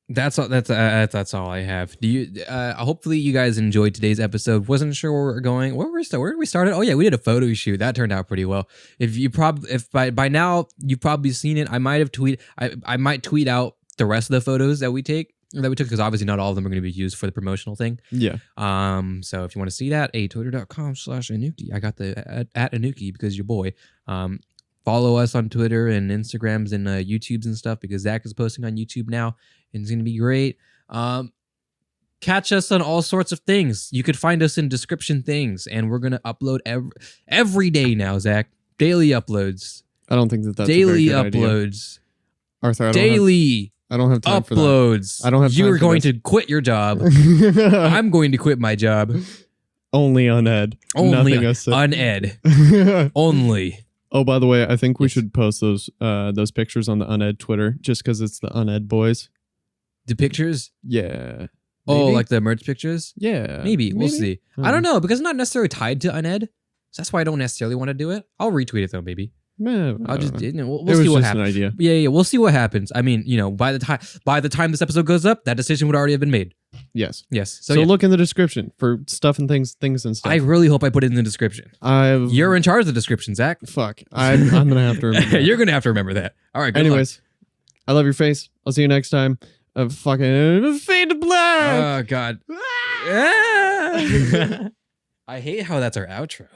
[SPEAKER 1] that's all I have. Do you? Hopefully you guys enjoyed today's episode. Wasn't sure where we're going. Where did we start? Oh yeah, we did a photo shoot. That turned out pretty well. If by now you've probably seen it, I might have tweeted. I might tweet out the rest of the photos that we took because obviously not all of them are going to be used for the promotional thing.
[SPEAKER 2] Yeah.
[SPEAKER 1] So if you want to see that, twitter.com/Anuki. I got the at Anuki because your boy. Follow us on Twitter and Instagrams and YouTubes and stuff because Zach is posting on YouTube now and it's going to be great. Catch us on all sorts of things. You could find us in description things and we're going to upload every day now, Zach. Daily uploads.
[SPEAKER 2] I don't think that's
[SPEAKER 1] daily
[SPEAKER 2] a very good
[SPEAKER 1] uploads.
[SPEAKER 2] Idea. Arthur, I don't have time
[SPEAKER 1] uploads.
[SPEAKER 2] For that. I don't have time
[SPEAKER 1] You are
[SPEAKER 2] for
[SPEAKER 1] going
[SPEAKER 2] this.
[SPEAKER 1] to quit your job. I'm going to quit my job.
[SPEAKER 2] Only on Ed.
[SPEAKER 1] Only
[SPEAKER 2] Nothing else.
[SPEAKER 1] on Ed. Only.
[SPEAKER 2] Oh, by the way, I think we should post those pictures on the Uned Twitter just because it's the Uned boys.
[SPEAKER 1] The pictures?
[SPEAKER 2] Yeah.
[SPEAKER 1] Oh,
[SPEAKER 2] Maybe?
[SPEAKER 1] like the merch pictures?
[SPEAKER 2] Yeah.
[SPEAKER 1] Maybe. We'll see. I don't know because it's not necessarily tied to Uned. So that's why I don't necessarily want to do it. I'll retweet it though, maybe.
[SPEAKER 2] Man,
[SPEAKER 1] I'll just we'll
[SPEAKER 2] it
[SPEAKER 1] see
[SPEAKER 2] was
[SPEAKER 1] what
[SPEAKER 2] just
[SPEAKER 1] happens.
[SPEAKER 2] an idea.
[SPEAKER 1] Yeah, we'll see what happens. I mean, by the time this episode goes up, that decision would already have been made.
[SPEAKER 2] Yes.
[SPEAKER 1] So
[SPEAKER 2] So look in the description for stuff and things and stuff.
[SPEAKER 1] I really hope I put it in the description. You're in charge of the description, Zach.
[SPEAKER 2] Fuck. I'm gonna have to remember that.
[SPEAKER 1] You're gonna have to remember that. All right. Good
[SPEAKER 2] Anyways, I love your face. I'll see you next time. Fucking fade to black.
[SPEAKER 1] luck. Oh God. I hate how that's our outro.